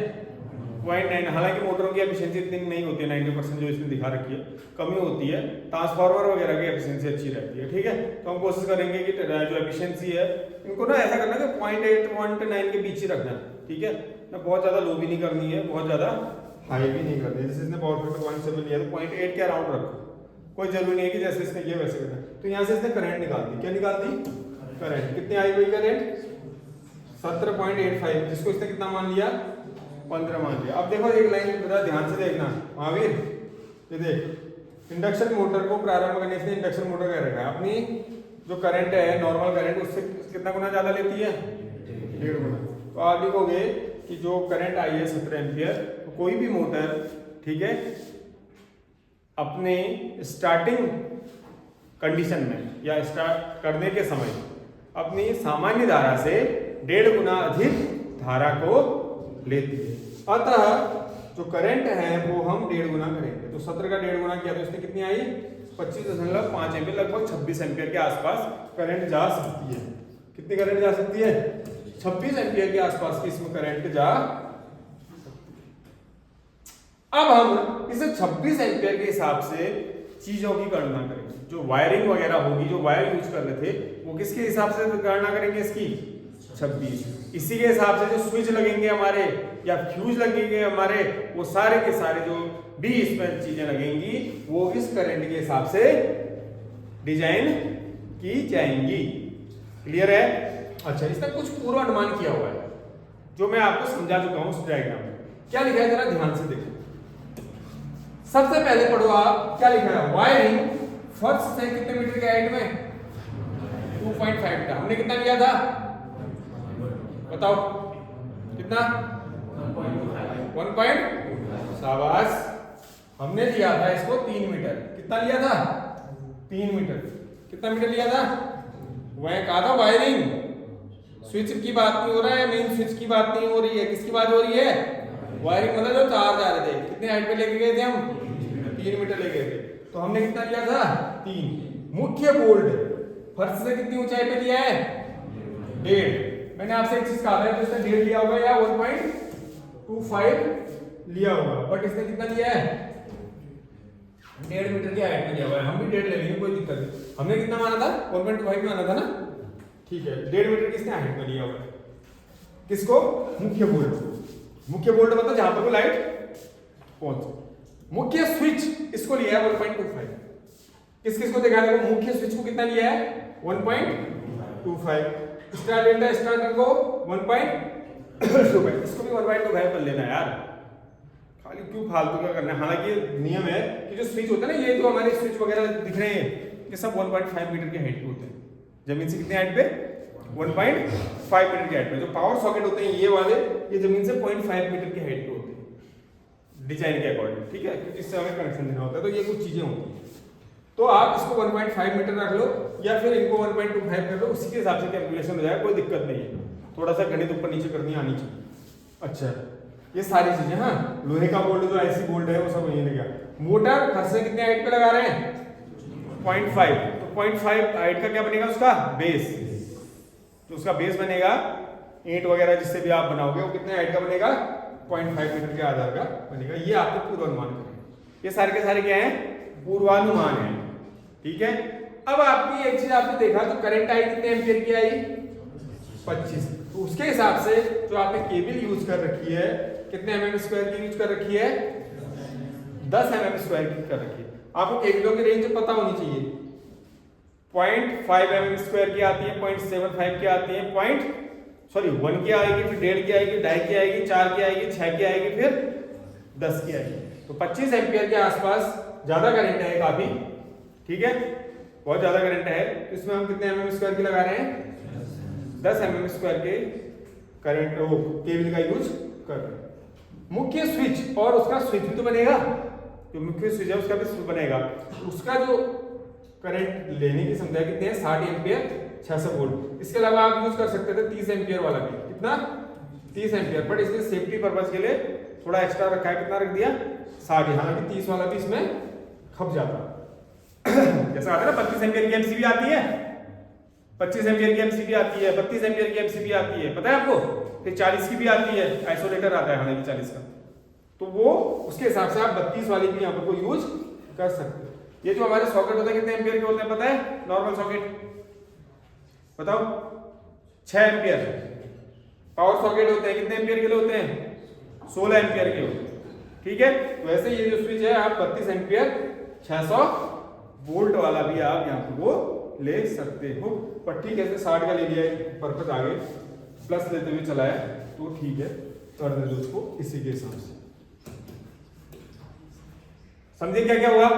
0.9। हालांकि मोटरों की एफिशिएंसी इतनी नहीं होती है, 90% जो इसमें दिखा रखी है, कमी होती है। ट्रांसफार्मर वगैरह की एफिशिएंसी अच्छी रहती है, ठीक है। तो हम कोशिश करेंगे कि जो एफिशिएंसी है इनको ना ऐसा करना कि 0.8 1 के बीच ही रखना है, ठीक है ना, बहुत ज्यादा लो भी नहीं करनी है, बहुत ज्यादा हाई भी नहीं करनी है। जैसे इसने पावर फैक्टर 0.7 लिया तो 0.8 के अराउंड रखो, कोई जरूरी नहीं है कि जैसे इसने किया वैसे करना। तो यहाँ से इसने करंट निकाल दी, क्या निकाल दी, करंट कितनी आई हुई, करंट 17.85, जिसको इसने कितना मान लिया, 15 मान लिया। अब देखो एक लाइन बता, ध्यान से देखना महावीर, ये देख, इंडक्शन मोटर को प्रारंभ करने से इंडक्शन मोटर कह रखा है, अपनी जो करंट है नॉर्मल करंट उससे कितना गुना ज्यादा लेती है, 1.5 गुना। तो आप लिखोगे कि जो करंट आई है 17 एम्पियर, तो कोई भी मोटर, ठीक है, अपने स्टार्टिंग कंडीशन में या स्टार्ट करने के समय अपनी सामान्य धारा से 1.5 गुना अधिक धारा को लेती है। अतः जो करंट है वो हम 1.5 गुना करेंगे। तो 17 का 1.5 गुना किया तो इसमें कितनी आई, 25.5 एम्पियर, लगभग 26 एम्पियर के आसपास करंट जा सकती है। कितनी करंट जा सकती है, 26 एम्पियर के आसपास की इसमें करंट जा। अब हम इसे 26 एम्पियर के हिसाब से चीजों की गणना करेंगे। जो वायरिंग वगैरह होगी, जो वायर यूज कर रहे थे वो किसके हिसाब से गणना करेंगे, इसकी 26। इसी के हिसाब से जो स्विच लगेंगे हमारे या फ्यूज लगेंगे हमारे, वो सारे के सारे जो भी इसमें चीजें लगेंगी वो इस करंट के हिसाब से डिजाइन की जाएंगी। क्लियर है? अच्छा, इसमें कुछ पूर्वानुमान किया हुआ है जो मैं आपको समझा चुका हूं उस डायग्राम में। क्या लिखा है जरा ध्यान से देखो। सबसे पहले पढ़ो आप, क्या लिखा है? वायरिंग फर्श से कितने मीटर के हाइट में? 2.5 मीटर। हमने कितना लिया था बताओ? कितना? 1. शाबाश। हमने लिया था इसको 3 मीटर। कितना लिया था? 3 मीटर। कितना मीटर लिया था? वह कहा था वायरिंग, स्विच की बात नहीं हो रहा है, मेन स्विच की बात नहीं हो रही है। किसकी बात हो रही है? वायरिंग मतलब जो तार जा रहे थे। कितने हाइट पे लेके गए थे हम? 3 मीटर ले गए थे। तो हमने कितना लिया था? 3। मुख्य बोल्ट फर्श से कितनी ऊंचाई पे लिया है? 1.5। मैंने आपसे एक चीज कहा था कि इसने 1.5 लिया होगा या 1.25 लिया होगा, बट इसने कितना लिया है? 1.5 मीटर की हाइट में लिया हुआ है। हम भी 1.5 ले लेंगे, कोई दिक्कत नहीं। हमने कितना माना था? 1.25 माना था ना? ठीक है, 1.5 मीटर किसने हाइट में लिया हुआ है? किसको? मुख्य बोल्ट। मुख्य बोल्ट मतलब जहां पर वो लाइट पहुंचे। मुख्य स्विच इसको लिया है 1.25। किस किस को देखा है? मुख्य स्विच को कितना लिया है? 1.25। स्टार स्टार्टर को 1.25। इसको भी 1.25 कर लेना यार, खाली क्यों फालतू का करना है। हालांकि नियम है कि जो स्विच होता है ना, ये जो हमारे स्विच वगैरह दिख रहे हैं ये सब 1.5 मीटर की हाइट पे होते हैं। जमीन से कितने हाइट पे? 1.5 मीटर की हाइट पे। जो पावर सॉकेट होते हैं ये वाले, ये जमीन से 0.5 मीटर की हाइट पे होते हैं डिजाइन के अकॉर्डिंग। ठीक है, क्योंकि इससे हमें कनेक्शन देना होता है। तो ये कुछ चीजें होती हैं। तो आप इसको 1.5 मीटर रख लो या फिर इनको 1.25 कर लो, उसी के हिसाब से कैलकुलेशन हो जाएगा, कोई दिक्कत नहीं है। थोड़ा सा गणित ऊपर नीचे करनी आनी चाहिए। अच्छा, ये सारी चीजें। हाँ, लोहे का बोल्ट जो ऐसी बोल्ट है वो सब यही लगा। मोटर फर्श से कितने हाइट पे लगा रहे हैं? 0.5। तो 0.5 हाइट का क्या बनेगा? उसका बेस। तो उसका बेस बनेगा ईंट वगैरह जिससे भी आप बनाओगे, वो कितने हाइट का बनेगा? 0.5 मीटर के आधार का बनेगा। ये आपको पूर्वानुमान करेंगे। ये सारे के सारे क्या है? पूर्वानुमान है। ठीक है। अब आपकी एक चीज आपने देखा, तो करंट आई कितने एम्पियर की आई? 25। तो उसके हिसाब से जो आपने केबल यूज कर रखी है, कितने mm² की यूज कर रखी है? 10 mm² की कर रखी है। आपको केबलों की रेंज पता होनी चाहिए। 0.5 mm² की आती है, 0.75 की आती है, 1 की आएगी, फिर 1.5 की आएगी, 2.5 की आएगी, 4 की आएगी, 6 की आएगी, फिर 10 की आएगी। तो 25 एम्पियर के आसपास ज्यादा करंट है काफी। ठीक है, बहुत ज्यादा करंट है। तो इसमें हम कितने mm² की लगा रहे हैं? 10 mm² के करंट केबल का यूज कर रहे हैं। मुख्य स्विच और उसका स्विच भी तो बनेगा, जो मुख्य स्विच है उसका भी स्विच बनेगा। उसका जो करंट लेने की क्षमता कितनी है? 60 एम्पियर, 600 वोल्ट। इसके अलावा आप यूज कर सकते थे 30 एम्पियर वाला भी। कितना? 30 एम्पियर, बट इसने सेफ्टी पर्पज के लिए थोड़ा एक्स्ट्रा रखा है। कितना रख दिया? 60। हालांकि 30 वाला भी इसमें खप जाता। जैसा आता है ना, 32 एम्पियर की एमसीबी आती है, 25 एम्पियर की एमसीबी आती है, 32 एम्पियर की एमसीबी आती है, पता है आपको? फिर 40 की भी आती है, आइसोलेटर आता है हालांकि 40 का। तो वो उसके हिसाब से आप 32 वाली भी यहाँ पर को यूज कर सकते हो। ये जो हमारे सॉकेट होते हैं कितने एम्पियर के होते हैं पता है? नॉर्मल सॉकेट बताओ? 6 एम्पियर। पावर सॉकेट होते हैं कितने एम्पियर के होते हैं? 16 एम्पियर के होते हैं। ठीक है, वैसे ये जो स्विच है आप 32 एम्पियर 600 वोल्ट वाला भी आप यहाँ पर वो ले सकते हो। पर ठीक है, 60 का ले लिया है, पर्पज आगे प्लस लेते हुए चला है, तो ठीक है, कर दे दो उसको इसी के हिसाब से। समझे क्या क्या हुआ?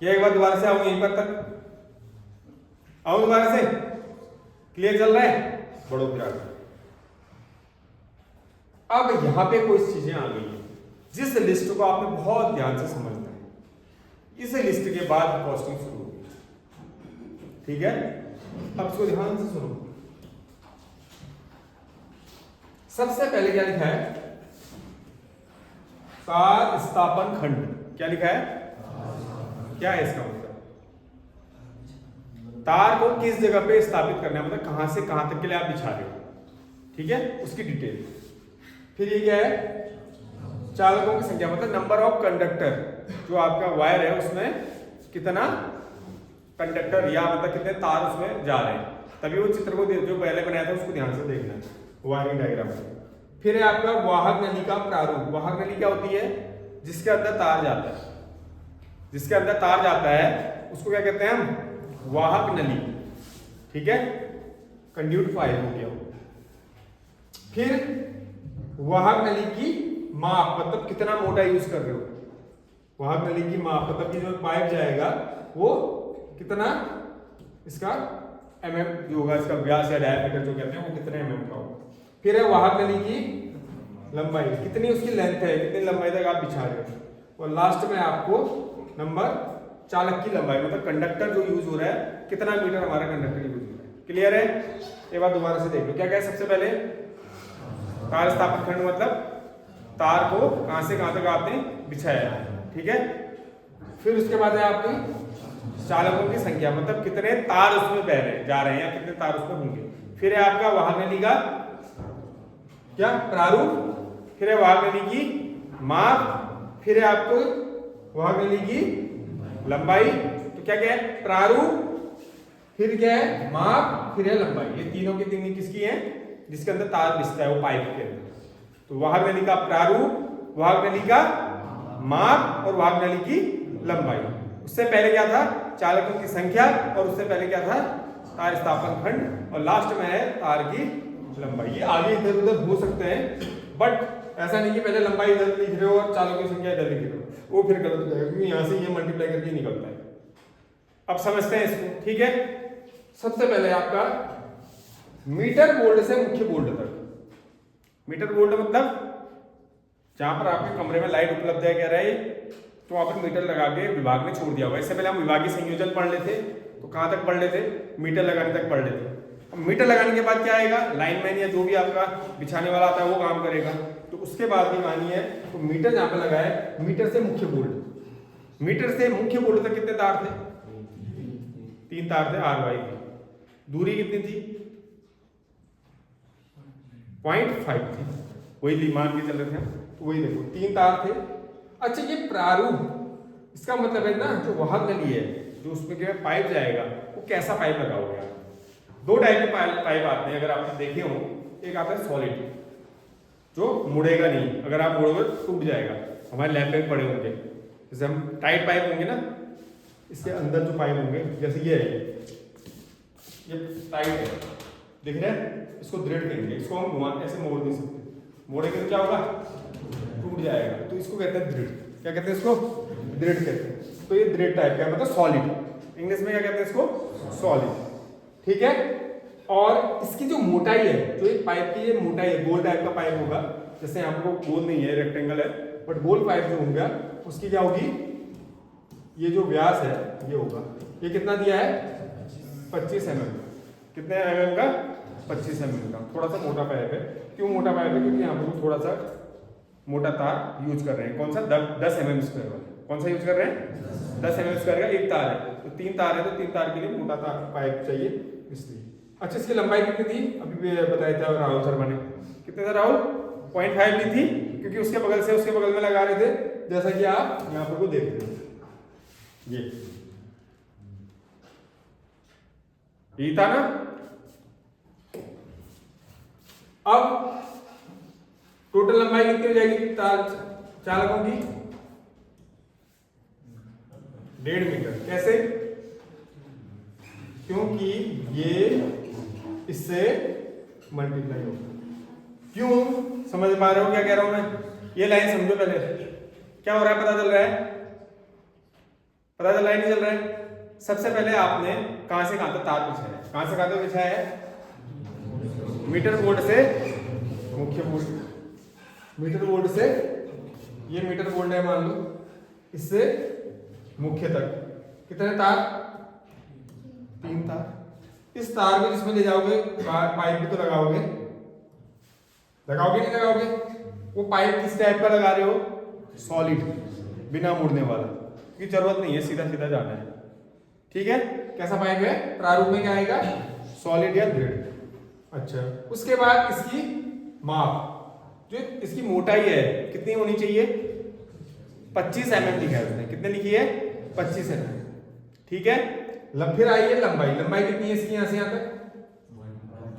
ये एक बार दोबारा से आऊं, यहीं पर तक आऊं दोबारा से। क्लियर चल रहा है? बढ़ो फिर आगे। अब यहां पे कुछ चीजें आ गई हैं जिस लिस्ट को आपने बहुत ध्यान से समझना है। इस लिस्ट के बाद कॉस्टिंग शुरू होगी। ठीक है, अब इसको ध्यान से सुनो। सबसे पहले क्या लिखा है? तार स्थापन खंड। क्या लिखा है? क्या है इसका मतलब? तार को किस जगह पे स्थापित करना है, मतलब कहां से कहां तक के लिए आप बिछा रहे हो। ठीक है, उसकी डिटेल। फिर ये क्या है? चालकों की संख्या, मतलब नंबर ऑफ कंडक्टर। जो आपका वायर है उसमें कितना कंडक्टर या मतलब कितने तार उसमें जा रहे हैं। तभी वो चित्र को जो पहले बनाया था उसको ध्यान से देखना है, वायरिंग डायग्राम। फिर है आपका वाहक नली का प्रारूप। वाहक नली क्या होती है? जिसके अंदर तार जाता है, जिसके अंदर तार जाता है उसको क्या कहते हैं हम? वाहक नली। ठीक है, कंड्यूट फाइल हो गया। फिर वाहक नली की माप, मतलब कितना मोटा यूज कर रहे हो। वाहक नली की माप मतलब कि जो पाइप जाएगा वो कितना, इसका mm जो होगा, इसका व्यास या डायमीटर जो कहते हैं वो कितने mm का होगा। फिर है वाहक नली की लंबाई, कितनी उसकी लेंथ है, कितनी लंबाई तक आप बिछा रहे हो। और लास्ट में आपको नंबर चालक की लंबाई, मतलब कंडक्टर जो यूज हो रहा है, कितना मीटर हमारा कंडक्टर यूज हो रहा है। क्लियर है? ये बात दोबारा से देख लो। क्या क्या है? सबसे पहले तार स्थापन खंड, मतलब तार को कहां से कहां तक आपने बिछाया है। ठीक है, फिर उसके बाद है आपकी चालकों की संख्या, मतलब कितने तार उसमें बह रहे जा रहे हैं या कितने तार उसमें होंगे। फिर है आपका वाहक नली का क्या? प्रारूप। फिर है वाहक नली की माप। फिर है आपको वाहक नली की लंबाई। तो क्या क्या है? प्रारूप, फिर क्या है? माप, फिर है लंबाई। ये तीनों की तीन किसकी है? जिसके अंदर तार बिछता है वो पाइप के अंदर। तो वाहक नली का प्रारूप, वाहक नली का माप और वाहक नली की लंबाई। उससे पहले क्या था? चालकों की संख्या। और उससे पहले क्या था? तार स्थापन खंड। और लास्ट में है तार की लंबाई। ये आगे इधर उधर हो सकते हैं, बट ऐसा नहीं कि पहले लंबाई इधर लिख रहे हो और चालकों की संख्या इधर लिख रहे हो, वो फिर गलत हो जाएगा, क्योंकि यहां से ये मल्टीप्लाई करके निकलता है। अब समझते हैं इसको। ठीक है, सबसे पहले आपका मीटर बोल्ट से मुख्य बोल्ट तक। मीटर बोल्ट मतलब जहां पर आपके कमरे में लाइट उपलब्ध है, कह रहा है तो वहां पर मीटर लगा के विभाग में छोड़ दिया हुआ है। इससे पहले हम विभागीय संयोजन पढ़ लेते, तो कहां तक पढ़ लेते? मीटर लगाने तक पढ़ लेते। अब मीटर लगाने के बाद क्या आएगा? लाइनमैन या जो भी आपका बिछाने वाला आता है वो काम करेगा। तो उसके बाद की कहानी है, तो मीटर जहां पर लगा है, मीटर से मुख्य बोल्ट। मीटर से मुख्य बोल्ट तक कितने तार थे? 3 तार थे RY की। दूरी कितनी थी? 0.5 थी। वही मान के चल रहे थे हम, तो वही देखो 3 तार थे। अच्छा, ये प्रारूप, इसका मतलब है ना, जो वाहक नली है, जो उसमें क्या पाइप जाएगा, वो कैसा पाइप लगाओगे आप? 2 टाइप के पाइप आते हैं, अगर आपने देखे हो। एक आता है सॉलिड, जो मुड़ेगा नहीं, अगर आप मुड़ोगे टूट जाएगा। हमारे लैब में पड़े होंगे, जैसे हम टाइट पाइप होंगे ना, इसके अंदर जो पाइप होंगे, जैसे ये है, ये टाइट है, दिख रहा है? इसको दृढ़ कहेंगे। इसको हम घुमा ऐसे मोड़ नहीं सकते, मोड़ेंगे तो क्या होगा? टूट जाएगा। तो इसको कहते हैं दृढ़। क्या कहते हैं इसको? दृढ़ कहते हैं। तो ये दृढ़ टाइप का मतलब सॉलिड, इंग्लिश में क्या कहते हैं इसको? सॉलिड। ठीक है, और इसकी जो मोटाई है, जो एक पाइप की ये मोटाई है, गोल टाइप का पाइप होगा, जैसे यहाँ पर गोल नहीं है, रेक्टेंगल है, बट गोल पाइप जो होगा उसकी क्या होगी? ये जो व्यास है ये होगा, ये कितना दिया है? 25 mm। कितने mm का? 25 mm का। थोड़ा सा मोटा पाइप है। क्यों मोटा पाइप है? क्योंकि यहाँ पर थोड़ा सा मोटा तार यूज कर रहे हैं। कौन सा? 10 mm स्क्वायर वाला। कौन सा यूज कर रहे हैं? 10 mm स्क्वायर का एक तार है, तो 3 तार है, तो 3 तार के लिए मोटा तार पाइप चाहिए, इसलिए। अच्छा, इसकी लंबाई कितनी थी? अभी बताया था राहुल शर्मा ने। कितने था राहुल? 0.5 ली थी, क्योंकि उसके बगल से उसके बगल में लगा रहे थे, जैसा कि आप यहाँ पर को देख रहे हो। ये था ना। अब टोटल लंबाई कितनी हो जाएगी तार चालकों की? 1.5 मीटर। कैसे? क्योंकि ये इससे मल्टीप्लाई होगा। क्यों? समझ पा रहे हो क्या कह रहा हूं मैं? ये लाइन समझो पहले, क्या हो रहा है? पता चल रहा है? पता चल रहा है नहीं चल रहा है? सबसे पहले आपने कहां से कहां तक तार बिछाया है? कहां से कहां तक बिछाया है? मीटर बोर्ड से मुख्य बोर्ड, मीटर बोर्ड से, ये मीटर बोर्ड है मान लो, इससे मुख्य तक कितने तार? 3 तार। इस तार को जिसमें ले जाओगे, पाइप भी तो लगाओगे, लगाओगे नहीं लगाओगे? वो पाइप किस टाइप का लगा रहे हो? सॉलिड, बिना मुड़ने वाला, की जरूरत नहीं है, सीधा सीधा जाना है। ठीक है, कैसा पाइप है? प्रारूप में क्या आएगा? सॉलिड या दृढ़। अच्छा, उसके बाद इसकी माप, जो इसकी मोटाई है कितनी होनी चाहिए? 25 mm लिखा है उसने। कितने लिखी है? 25 mm। ठीक है, फिर आई है लंबाई। लंबाई कितनी है इसकी? यहां से यहां तक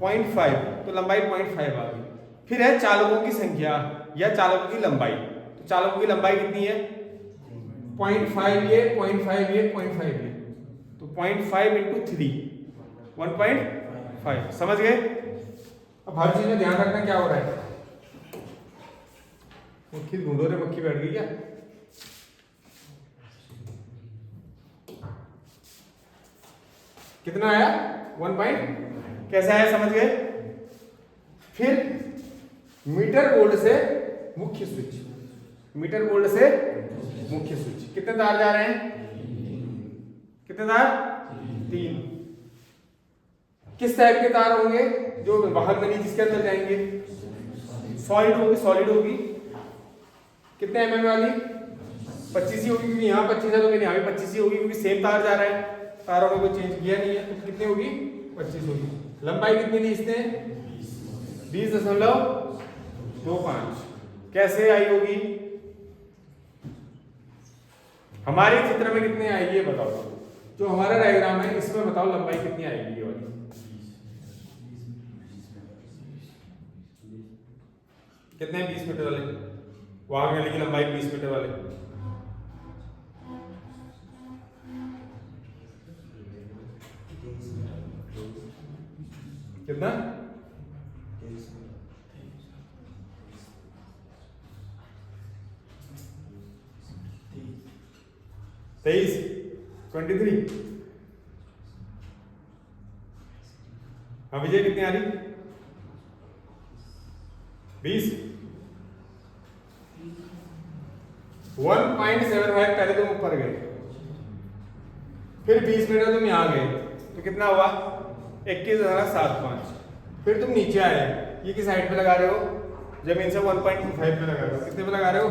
0.5, तो लंबाई 0.5 आ गई। फिर है चालकों की संख्या या चालकों की लंबाई। तो चालकों की लंबाई कितनी है? 0.5 ये, 0.5 ये, 0.5 ये, तो 0.5 इंटू 3 1.5। समझ गए? अब हर चीज में ध्यान रखना क्या हो रहा है। मक्खी ढूंढो रे, मक्खी बैठ गई क्या? कितना आया? 1. कैसे आया समझ गए? फिर मीटर बोल्ट से मुख्य स्विच, मीटर बोल्ट से मुख्य स्विच कितने तार जा रहे हैं? कितने तार? 3। किस टाइप के तार होंगे? जो बाहर नली जिसके अंदर जाएंगे सॉलिड होगी। सॉलिड होगी कितने mm वाली? 25 ही होगी, क्योंकि यहाँ 25 है तो मेरे यहाँ भी 25 ही होगी, क्योंकि सेम तार जा रहा है, तारों में कोई चेंज किया नहीं है। तो कितनी होगी? 25 होगी। लंबाई कितनी ली इसने? 20.25। कैसे आई होगी? हमारे चित्र में कितने आएगी ये बताओ। जो हमारा डायग्राम है इसमें बताओ लंबाई कितनी आएगी ये वाली। कितने हैं? 20 मीटर वाले। वहां गली की लंबाई 20 मीटर वाले। कितना? 23, 23। हाँ विजय कितनी आ रही? 20। 1.75 पहले तुम ऊपर गए, फिर 20 मीटर तुम यहाँ गए, तो कितना हुआ? 21.75। फिर तुम नीचे आए, ये किस हाइट पे लगा रहे हो? जमीन से 1.25 पे लगा रहे हो। कितने पे लगा रहे हो?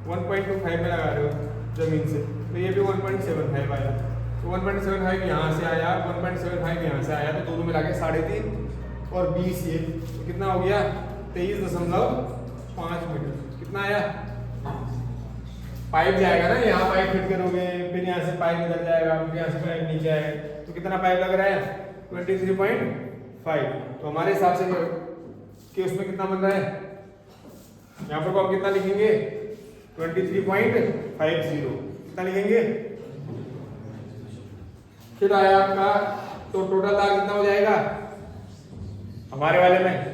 1.25 पे लगा रहे हो जमीन से, तो ये भी 1.75 आया। तो 1.75 यहाँ से आया, 1.75 यहाँ से आया, तो दोनों मिला के 3.5 और 20 ये, तो कितना हो गया? 23.5 मीटर। कितना आया? पाइप जाएगा ना, यहाँ पाइप फिट करोगे, फिर यहाँ से पाइप इधर जाएगा, फिर यहाँ से पाइप नीचे आएगा, तो कितना पाइप लग रहा है? 23.5। तो हमारे हिसाब से कि उसमें कितना बन रहा है? यहाँ पर को हम कितना लिखेंगे? 23.50। कितना लिखेंगे? फिर आया आपका, तो टोटल तार कितना हो जाएगा हमारे वाले में?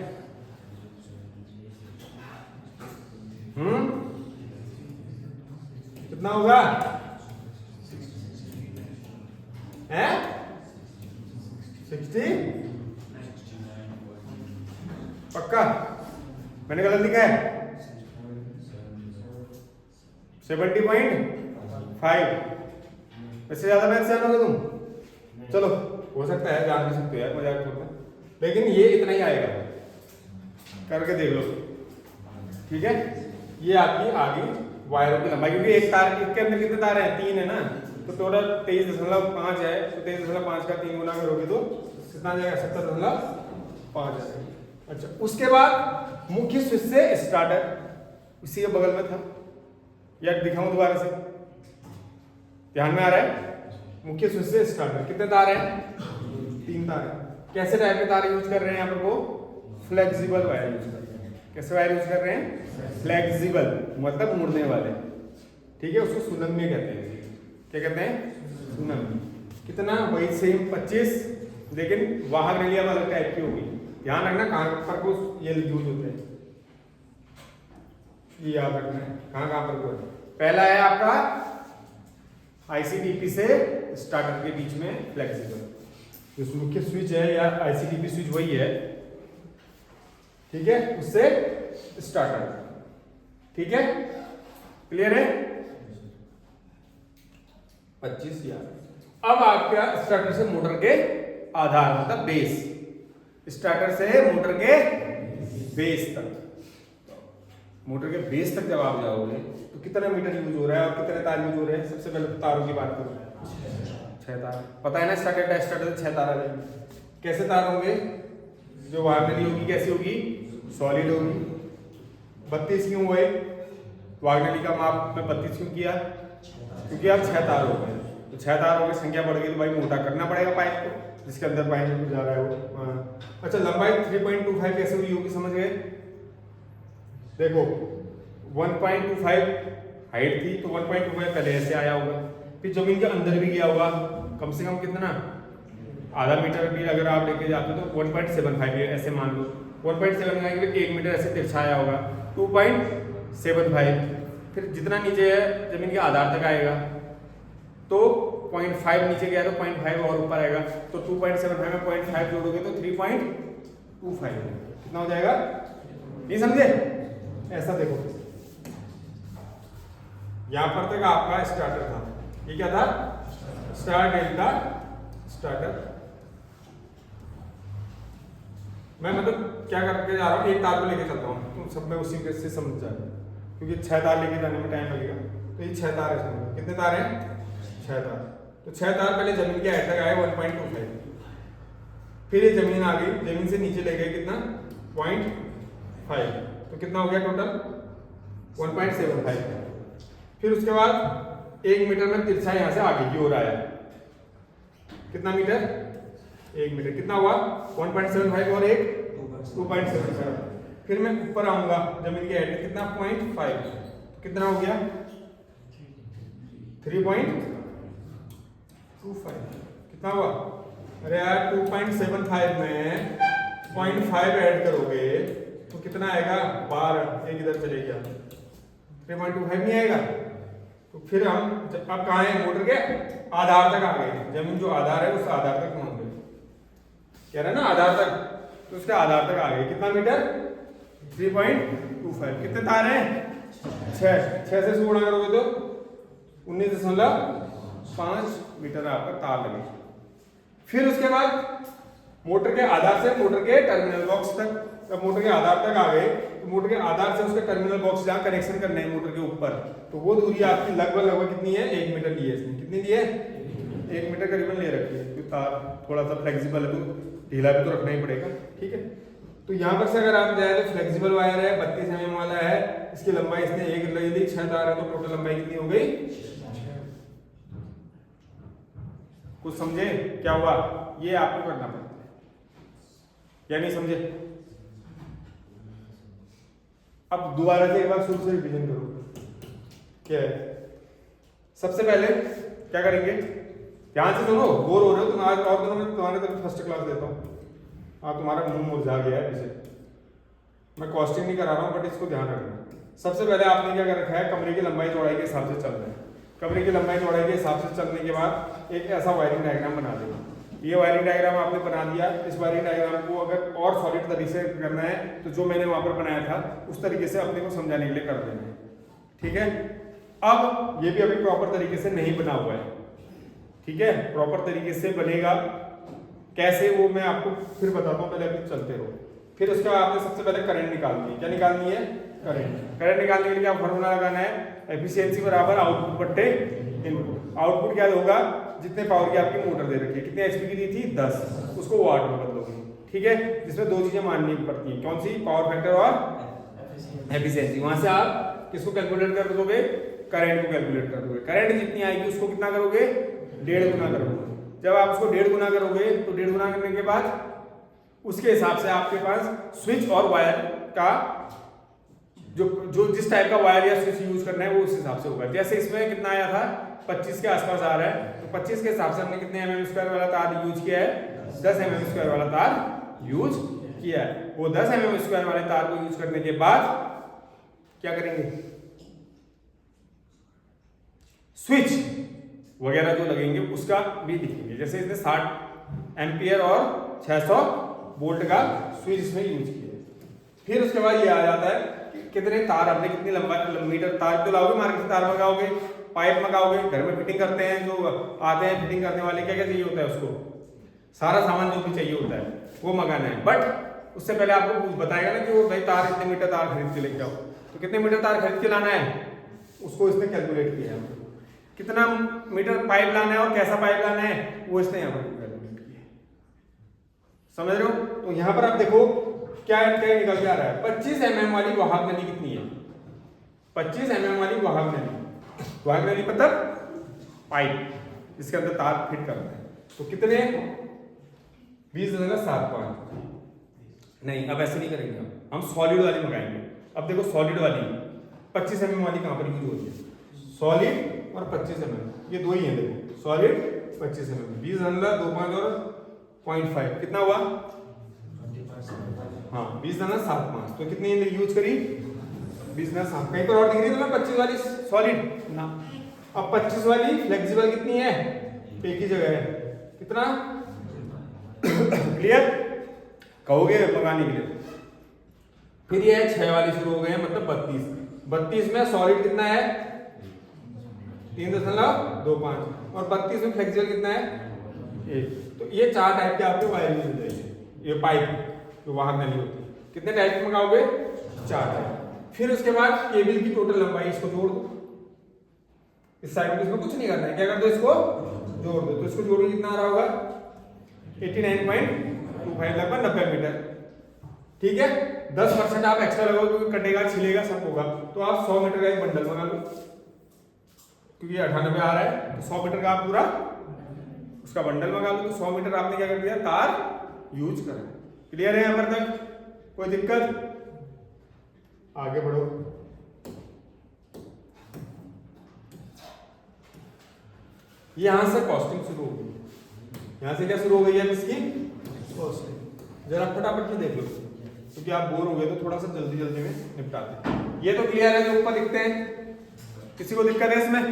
कितना होगा? है 60? पक्का? मैंने गलत लिखा है? 70.5। इससे ज्यादा मैथ जानोगे तुम? चलो हो सकता है, जान भी सकते हो यार, मजाक करते हैं, लेकिन ये इतना ही आएगा, करके देख लो। ठीक है, ये आपकी आ गई वायरों की लंबाई, क्योंकि एक तार के अंदर कितने तार हैं? 3 है ना, तो टोटल 23.5 है, तो 23.5 का 3 गुना करोगे तो कितना आ जाएगा? 70.5 आएगा। अच्छा, उसके बाद मुख्य स्विच से स्टार्टर, उसी के बगल में था, या दिखाऊं दोबारा से? ध्यान में आ रहा है? मुख्य स्विच से स्टार्टर कितने तार हैं? 3 तार हैं। कैसे टाइप के तार यूज कर रहे हैं यहाँ पर? वो फ्लेक्सिबल वायर यूज कर रहे हैं। कैसे वायर यूज कर रहे हैं? फ्लेक्सिबल, मतलब मुड़ने वाले। ठीक है, उसको सुनम्य कहते हैं। क्या कहते हैं? सुनम्य। कितना? वही सेम 25, लेकिन वाहक नलियां अलग टाइप की होगी। ध्यान रखना कहाँ पर को ये यूज होते हैं, ये याद रखना है कहाँ कहाँ पर को। पहला है आपका आईसीडीपी से स्टार्टर के बीच में फ्लेक्सिबल, जो मुख्य स्विच है या आईसीडीपी स्विच वही है, ठीक है, उससे स्टार्टर। ठीक है, क्लियर है? 25 यार। अब आपका स्टार्टर से मोटर के आधार मतलब बेस, स्टार्टर से मोटर के बेस तक, मोटर के बेस तक जब आप जाओगे तो कितना मीटर यूज हो रहा है और कितने तार यूज हो रहे हैं? सबसे पहले तारों की बात करो, 6 तार। पता है ना, स्टार्टर से 6 तार आ जाएंगे। कैसे तार होंगे? जो वायर नली होगी कैसी होगी? सॉलिड होगी। 32 क्यों हुए? वायर नली का माप में 32 क्यों किया? क्योंकि आप 6 तार हो गए, तो 6 तार हो गए, संख्या बढ़ गई, तो भाई मोटा करना पड़ेगा पाइप को। जिसके अंदर पानी जा रहा है वो। अच्छा, लंबाई 3.25 कैसे हुई होगी, समझ गए? देखो 1.25 हाइट थी तो 1.25 पहले ऐसे आया होगा, फिर जमीन के अंदर भी गया होगा, कम से कम कितना, आधा मीटर भी अगर आप लेके जाते हो तो 1.75 ऐसे मान लो, 1.75 के 1 मीटर ऐसे तिरछा आया होगा, 2.75। फिर जितना नीचे है जमीन के आधार तक आएगा तो 0.5 नीचे गया तो 0.5 और ऊपर आएगा, तो 2.75 में 0.5 जोड़ोगे तो 3.25 कितना हो जाएगा, नहीं समझे? ऐसा देखो, यहां पर तक आपका स्टार्टर था, ये क्या था, स्टार डेल्टा स्टार्टर। मैं मतलब क्या करके जा रहा हूँ, एक तार को लेके चलता हूँ, तुम सब में उसी से समझ जाए, क्योंकि 6 तार लेके जाने में टाइम लगेगा। तो ये 6 तार है, समझो कितने तार हैं, 6 तार। तो 6 तार पहले जमीन के हाइट तक आए 1.25, फिर ये जमीन आ गई, जमीन से नीचे ले गए कितना, 0.5, तो कितना हो गया टोटल 1.75। फिर उसके बाद 1 मीटर में तिरछा यहाँ से आगे की ओर आया, कितना मीटर, 1 मीटर, कितना हुआ 1.75 और 1 2.75। फिर मैं ऊपर आऊंगा जमीन के हाइट कितना 0.5, कितना हो गया 3.25, कितना हुआ, अरे यार 2.75 में 0.5 ऐड करोगे तो कितना आएगा 12, एक इधर चले गया, 3.25 नहीं आएगा। तो फिर हम अब कहाँ है, मोटर के आधार तक आ गए, जमीन जो आधार है उस आधार तक पहुंच गए, कह रहे ना आधार तक, तो उसके आधार तक आ गए, कितना मीटर 3.25। कितने तार हैं, 6 से गुणा करोगे तो 19.5 मीटर आपका तार लगेगा। फिर उसके बाद मोटर के आधार से मोटर के टर्मिनल बॉक्स तक, जब मोटर के आधार तक आ गए तो मोटर के आधार से उसके टर्मिनल बॉक्स जहाँ कनेक्शन करने हैं मोटर के ऊपर, तो वो दूरी आपकी लगभग कितनी है, 1 मीटर ली है इसमें, कितनी ली है 1 मीटर करीबन ले रखी है, क्योंकि तार थोड़ा सा फ्लेक्सिबल है तो ढीला भी तो रखना ही पड़ेगा, ठीक है। तो यहाँ पर से अगर आप जाए तो फ्लेक्सिबल वायर है, 32 mm वाला है, इसकी लंबाई इसने 1 ले ली, 6 तार है, तो टोटल लंबाई कितनी हो गई, कुछ समझे क्या हुआ, ये आपको करना पड़ता है या नहीं समझे? अब दोबारा से एक बार शुरू से रिवीजन करो, क्या है, सबसे पहले क्या करेंगे, ध्यान से सुनो, बोर हो रहे हो तुम, आज और दिनों में तुम्हारे तरफ फर्स्ट क्लास देता हूँ, तुम्हारा मुंह मुरझा गया है पीछे, मैं कॉस्टिंग नहीं करा रहा हूँ, बट इसको ध्यान रखना। सबसे पहले आपने क्या कर रखा है, कमरे की लंबाई चौड़ाई के हिसाब से चल रहे हैं, कमरे की लंबाई चौड़ाई के हिसाब से चलने के बाद एक ऐसा वायरिंग डायग्राम बना देना। ये वायरिंग डायग्राम आपने बना दिया, इस वायरिंग डायग्राम को अगर और सॉलिड तरीके से करना है तो जो मैंने वहां पर बनाया था उस तरीके से अपने को समझाने के लिए कर देना है, ठीक है। अब ये भी अभी प्रॉपर तरीके से नहीं बना हुआ है, ठीक है, प्रॉपर तरीके से बनेगा कैसे वो मैं आपको फिर बताता हूँ, पहले अभी चलते रहो। फिर उसके बाद आपने सबसे पहले करंट निकालनी है, क्या निकालनी है, करंट निकालने के लिए क्या फॉर्मूला लगाना है, एफिशिएंसी बराबर आउटपुट बट्टे इनपुट। आउटपुट क्या होगा, जितने पावर की आपकी मोटर दे रखी है, कितने एचपी की दी थी 10, उसको वाट में बदलोगे, ठीक है, जिसमें 2 चीजें माननी पड़ती हैं, कौन सी, पावर फैक्टर और एफिशिएंसी। वहां से आप किसको कैलकुलेट कर दोगे, करंट को कैलकुलेट कर दोगे, करंट जितनी आएगी उसको कितना करोगे, 1.5 गुना करोगे। जब आप उसको 1.5 गुना करोगे तो 1.5 गुना करने के बाद उसके हिसाब से आपके पास स्विच और वायर का जो जिस टाइप का वायर या स्विच यूज करना है वो उस हिसाब से होगा। जैसे इसमें कितना आया था 25 के आसपास आ रहा है, तो 25 के हिसाब से हमने कितने mm² वाला तार यूज किया है, 10 mm² वाला तार यूज किया है। वो 10 mm² वाले तार को यूज करने के बाद क्या करेंगे, स्विच वगैरह जो लगेंगे उसका भी दिखेंगे। जैसे इसने 60 एम्पियर और 600 वोल्ट का स्विच इसमें यूज किया। फिर उसके बाद ये आ जाता है कि कितने तार हमने, कितनी लंबा मीटर तार तो लाओगे, मार्केट से तार मंगाओगे, पाइप मंगाओगे, घर में फिटिंग करते हैं जो आते हैं फिटिंग करने वाले, क्या क्या चाहिए होता है उसको, सारा सामान जो भी चाहिए होता है वो मंगाना है। बट उससे पहले आपको बताएगा ना कि वो भाई तार इतने मीटर तार खरीद के लेके आओ, तो कितने मीटर तार खरीद के लाना है उसको इसने कैलकुलेट किया है। कितना मीटर पाइप लाना है और कैसा पाइप लाना है वो इसने यहाँ पर कैलकुलेट किया है, समझ रहे हो। तो यहाँ पर आप देखो क्या क्या निकल के आ रहा है, 25 mm वाली वाहक नली कितनी है, 25 mm वाली वाहक नली मतलब पाइप जिसके अंदर तार फिट करना है, तो कितने 20.75 नहीं, अब ऐसे नहीं करेंगे, हम सॉलिड वाली मंगाएंगे। अब देखो सॉलिड वाली 25 mm वाली कहाँ पर यूज हो रही है, सॉलिड और 25 mm, ये दो ही है देखो, सॉलिड 25 mm, 20.25 और 0.5 कितना हुआ, हाँ 20.75, तो कितनी यूज करी, 20.7, कहीं पर और दिख रही है तो 25 वाली सॉलिड ना। अब 25 वाली फ्लेक्सिबल कितनी है, एक ही जगह है, कितना क्लियर कहोगे मंगाने के लिए। फिर ये 6 वाली शुरू हो गए हैं, मतलब 32 में सॉलिड कितना है 3.25 और 32 में फ्लेक्सिबल कितना है 1। तो ये 4 टाइप के आपके वायर यूज हो जाएंगे, ये पाइप जो वहां नहीं होती। कितने टाइप मंगाओगे, 4 टाइप। फिर उसके बाद केबल की टोटल लंबाई इसको जोड़ दो, इस साइड में इसमें कुछ नहीं करना है, क्या कर दो इसको जोड़ दो, तो इसको जोड़ के कितना आ रहा होगा 89.25 लगभग 90 मीटर। ठीक है, 10% आप एक्स्ट्रा लगोगे क्योंकि कटेगा छिलेगा सब होगा, तो आप 100 मीटर का एक बंडल मंगा लो, क्योंकि 98 आ रहा है तो 100 मीटर का आप पूरा उसका बंडल मंगा लो। तो 100 मीटर आपने क्या कर दिया, तार यूज करें। क्लियर है यहाँ पर तक, कोई दिक्कत, आगे बढ़ो। यहां से कॉस्टिंग शुरू हो गई, यहां से क्या शुरू हो गई है इसकी कॉस्टिंग। जरा फटाफट में देख लो क्योंकि आप बोर हो गए तो थोड़ा सा जल्दी जल्दी में निपटाते हैं। ये तो क्लियर है जो ऊपर लिखते हैं, किसी को दिक्कत है इसमें,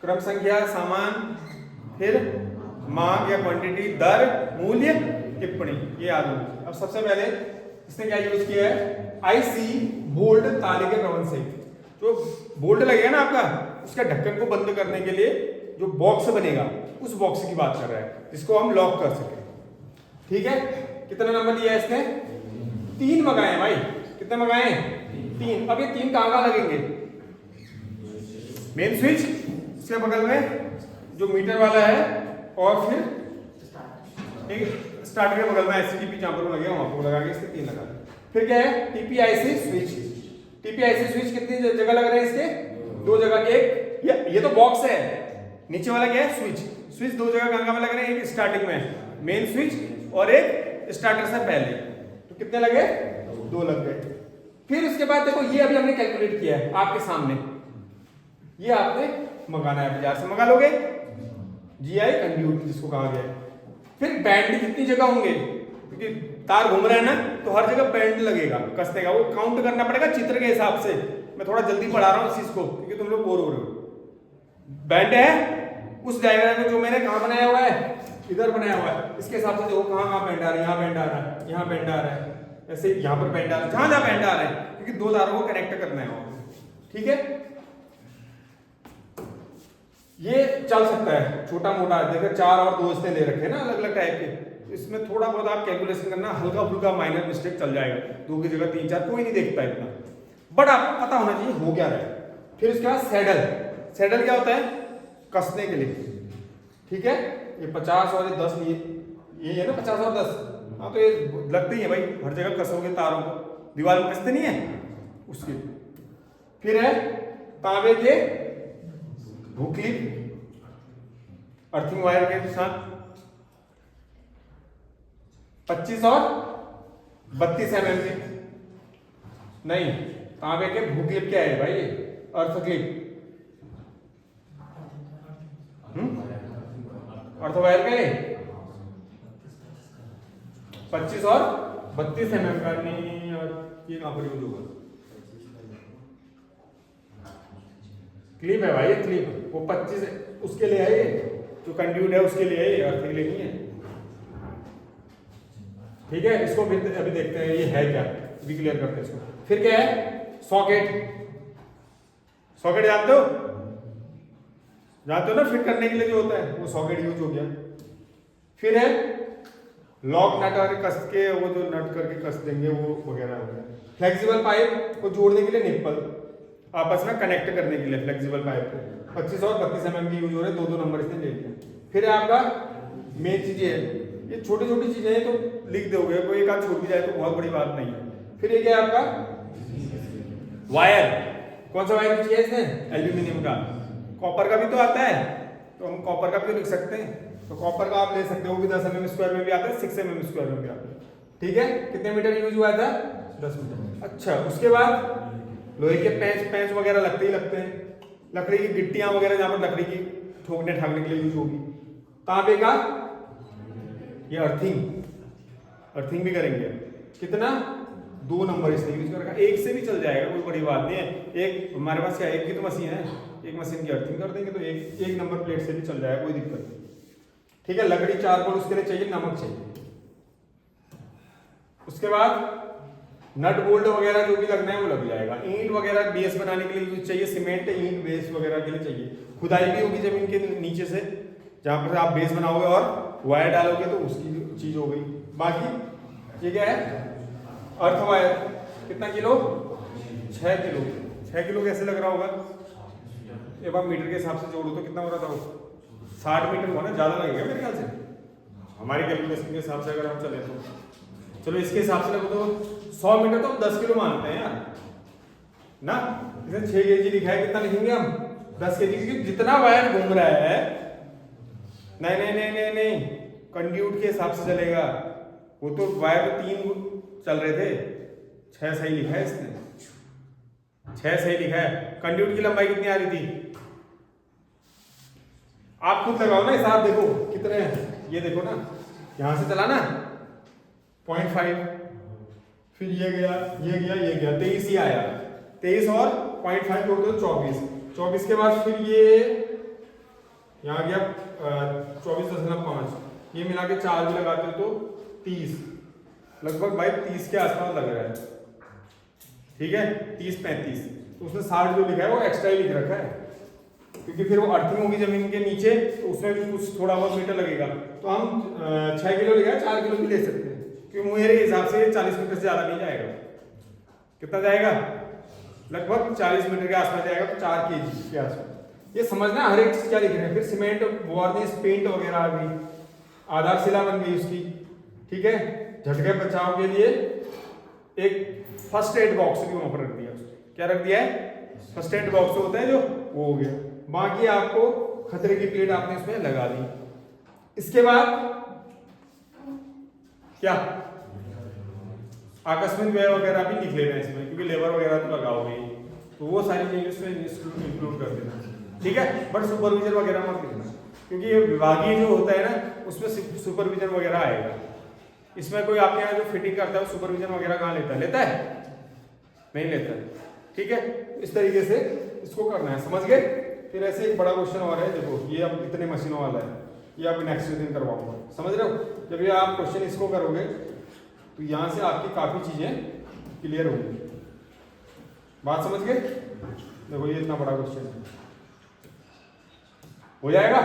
क्रम संख्या, सामान, फिर मांग या क्वांटिटी, दर, मूल्य, टिप्पणी, ये याद हो। अब सबसे पहले इसने क्या यूज किया है, आईसी बोल्ड ताले के प्रबंध से, जो बोल्ड लगेगा ना आपका उसका ढक्कन को बंद करने के लिए जो बॉक्स बनेगा उस बॉक्स की बात कर रहा है जिसको हम लॉक कर सके। ठीक है, कितना नंबर लिया है इसने, 3 मंगाए भाई, कितने मंगाए 3। अब ये 3 कहां लगेंगे, मेन स्विच, इसके बगल में जो मीटर वाला है, और फिर एक स्टार्टर के बगल में एसटीपी जहां पर लगेगा वहां पर लगा के इसके 3 लगा। फिर क्या है, टीपीआईसी स्विच, टीपीआईसी स्विच कितनी जगह लग रहे हैं इसके, 2 जगह। एक ये तो बॉक्स है, नीचे वाला क्या है स्विच, स्विच 2 जगह कहां में लग रहे हैं, एक स्टार्टिंग में मेन स्विच और एक स्टार्टर से पहले, तो कितने लगे, 2 लग गए। फिर उसके बाद देखो ये अभी हमने कैलकुलेट किया है आपके सामने, ये आपने मंगाना है, बाजार से मंगा लोगे, जीआई कंड्यूट जिसको कहा गया है। फिर बैंड कितनी जगह होंगे, क्योंकि तार घूम रहा है ना तो हर जगह बैंड लगेगा कसने का, वो काउंट करना पड़ेगा चित्र के हिसाब से। मैं थोड़ा जल्दी पढ़ा रहा हूं इस चीज को क्योंकि तुम लोग बोर हो रहे हो। बैंड है उस डायग्राम में जो मैंने कहां बनाया हुआ है, इधर बनाया हुआ है, इसके हिसाब से देखो कहां कहां बैंड आ रहा है, यहां बैंड आ रहा है, यहां बैंड आ रहा है, ऐसे यहां पर बैंड आ रहा है, जहां जहां बैंड आ रहा है, क्योंकि 2 तारों को कनेक्ट करना है वहां। ठीक है, ये चल सकता है छोटा मोटा, देखो 4 और 2 इसने ले रखे हैं ना अलग अलग टाइप के, इसमें थोड़ा बहुत आप कैलकुलेशन करना, हल्का फुल्का माइनर मिस्टेक चल जाएगा, 2 की जगह 3 4 कोई नहीं देखता इतना, बट आपको पता होना चाहिए हो क्या रहा है। फिर उसके बाद सैडल, सैडल क्या होता है, कसने के लिए। ठीक है, ये 50 और ये 10, ये है ना 50 और 10, हाँ तो ये लगते ही है भाई, हर जगह कसोगे तारों को, दीवार में कसते नहीं है उसके। फिर है तांबे के हुक, अर्थिंग वायर के साथ 25 और 32 mm के, नहीं तांबे के भू क्लिप क्या है भाई, अर्थ क्लिप, अर्थ वायर का है 25 और 32 mm का, नहीं और ये कहां पर यूज होगा, क्लिप है भाई, ये क्लिप वो 25 उसके लिए है, ये जो कंड्यूट है उसके लिए है, अर्थ के लिए नहीं है। ठीक है, इसको भी अभी देखते हैं ये है क्या, भी क्लियर करते हैं इसको। फिर क्या है, सॉकेट, सॉकेट जानते हो, जानते हो ना, फिट करने के लिए जो होता है वो सॉकेट यूज हो गया। फिर है लॉक नट और कस के, वो जो नट करके कस देंगे वो वगैरह हो गया। फ्लेक्सिबल पाइप को जोड़ने के लिए निप्पल, आपस में कनेक्ट करने के लिए फ्लेक्सिबल पाइप को 25 और 32 mm की यूज हो रहे हैं, 2 नंबर इसने ले लिया। फिर है आपका मेन चीजें है, ये छोटी छोटी चीजें हैं तो लिख दोगे, कोई एक आध छूट भी जाए तो बहुत बड़ी बात नहीं है। फिर ये क्या है आपका वायर, कौन सा वायर चाहिए इसने, एल्यूमिनियम का, कॉपर का भी तो आता है तो हम कॉपर का भी लिख सकते हैं, तो कॉपर का आप ले सकते हो, वो भी 10 mm² में भी आता है, 6 mm² में भी आता है। ठीक है, कितने मीटर यूज हुआ था? 10 मीटर। अच्छा, उसके बाद लोहे के पेंच वगैरह लगते ही लगते हैं, लकड़ी की गिट्टियां वगैरह जहां पर लकड़ी की ठोकने ठाकने के लिए यूज होगी। कहां पे का? ये अर्थिंग भी करेंगे। कितना? 2 नंबर इसने यूज कर रखा, एक से भी चल जाएगा, कोई बड़ी बात नहीं है। एक हमारे पास क्या, एक की तो मशीन है, एक मशीन की अर्थिंग कर देंगे तो एक नंबर प्लेट से भी चल जाएगा, कोई दिक्कत नहीं। ठीक है, लकड़ी चारकोल उसके लिए चाहिए, नमक चाहिए। उसके बाद नट बोल्ट वगैरह जो भी लगना है वो लग जाएगा। ईंट वगैरह बेस बनाने के लिए यूज चाहिए, सीमेंट ईंट बेस वगैरह के लिए चाहिए। खुदाई भी होगी जमीन के नीचे से, जहां पर आप बेस बनाओगे और वायर डालोगे तो उसकी चीज हो गई। बाकी ये क्या है? Earth wire. कितना किलो? 6 किलो। 6 किलो कैसे लग रहा होगा? एक बार मीटर के हिसाब से जोड़ो तो कितना हो रहा था वो? 60 मीटर हुआ ना, ज्यादा लगेगा मेरे ख्याल से, हमारी कैलकुलेशन के हिसाब से अगर हम चले तो। चलो इसके हिसाब से लगो तो 100 मीटर तो हम 10 किलो मानते हैं यार ना। इसमें 6 kg लिखा है, कितना लिखेंगे हम? 10 kg, क्योंकि जितना वायर घूम रहा है, नहीं, कंड्यूट के हिसाब से चलेगा। वो तो वायर 3 चल रहे थे, 6 सही लिखा है इसने, 6 सही लिखा है। कंड्यूट की लंबाई कितनी आ रही थी? आप खुद लगाओ ना हिसाब, देखो कितने हैं, ये देखो ना, यहां से चला ना 0.5, फिर ये गया 23 ही आया। 23 और 0.5 जोड़ दो 24 के बाद फिर ये यहाँ गया 24.5, ये मिला के 4 भी लगाते तो 30, लगभग भाई 30 के आसपास लग रहा है। ठीक है, 30-35, तो उसने 60 जो लिखा है वो एक्स्ट्रा ही लिख रखा है, क्योंकि फिर वो अर्थिंग होगी जमीन के नीचे, तो उसमें भी कुछ थोड़ा बहुत मीटर लगेगा। तो हम 6 किलो लिखा है, 4 किलो भी ले सकते हैं, क्योंकि मेरे हिसाब से 40 मीटर से ज्यादा नहीं जाएगा। कितना जाएगा? लगभग 40 मीटर के आसपास जाएगा, तो 4 kg के आसपास। ये समझना हर एक चीज क्या लिख रहे हैं। फिर सीमेंट, वार्निश, पेंट वगैरह आ गई, आधारशिला बन गई उसकी। ठीक है, झटके बचाव के लिए एक फर्स्ट एड बॉक्स भी वहां पर रख दिया। क्या रख दिया है? फर्स्ट एड बॉक्स होता है जो, वो हो गया। बाकी आपको खतरे की प्लेट आपने इसमें लगा दी। इसके बाद क्या? आकस्मिक व्यय वगैरह भी लिख लेना इसमें, क्योंकि लेबर वगैरह तो लगाओगे, तो वो सारी चीजें इसमें इंक्लूड कर देना। ठीक है, बट सुपरविजन वगैरह मत लिखना, क्योंकि ये विभागीय जो होता है ना, उसमें सुपरविजन वगैरह आएगा। इसमें कोई आपके यहाँ जो फिटिंग करता है सुपरविजन वगैरह कहाँ लेता है? नहीं लेता है। ठीक है, इस तरीके से इसको करना है, समझ गए? फिर ऐसे एक बड़ा क्वेश्चन और है, देखो ये अब इतने मशीनों वाला है, ये अब नेक्स्ट दिन करवाऊंगा, समझ रहे हो? जब ये आप क्वेश्चन इसको करोगे तो यहाँ से आपकी काफी चीजें क्लियर होंगी। बात समझ गए? देखो ये इतना बड़ा क्वेश्चन है, हो जाएगा?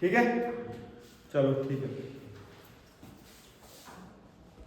ठीक है, चलो ठीक है।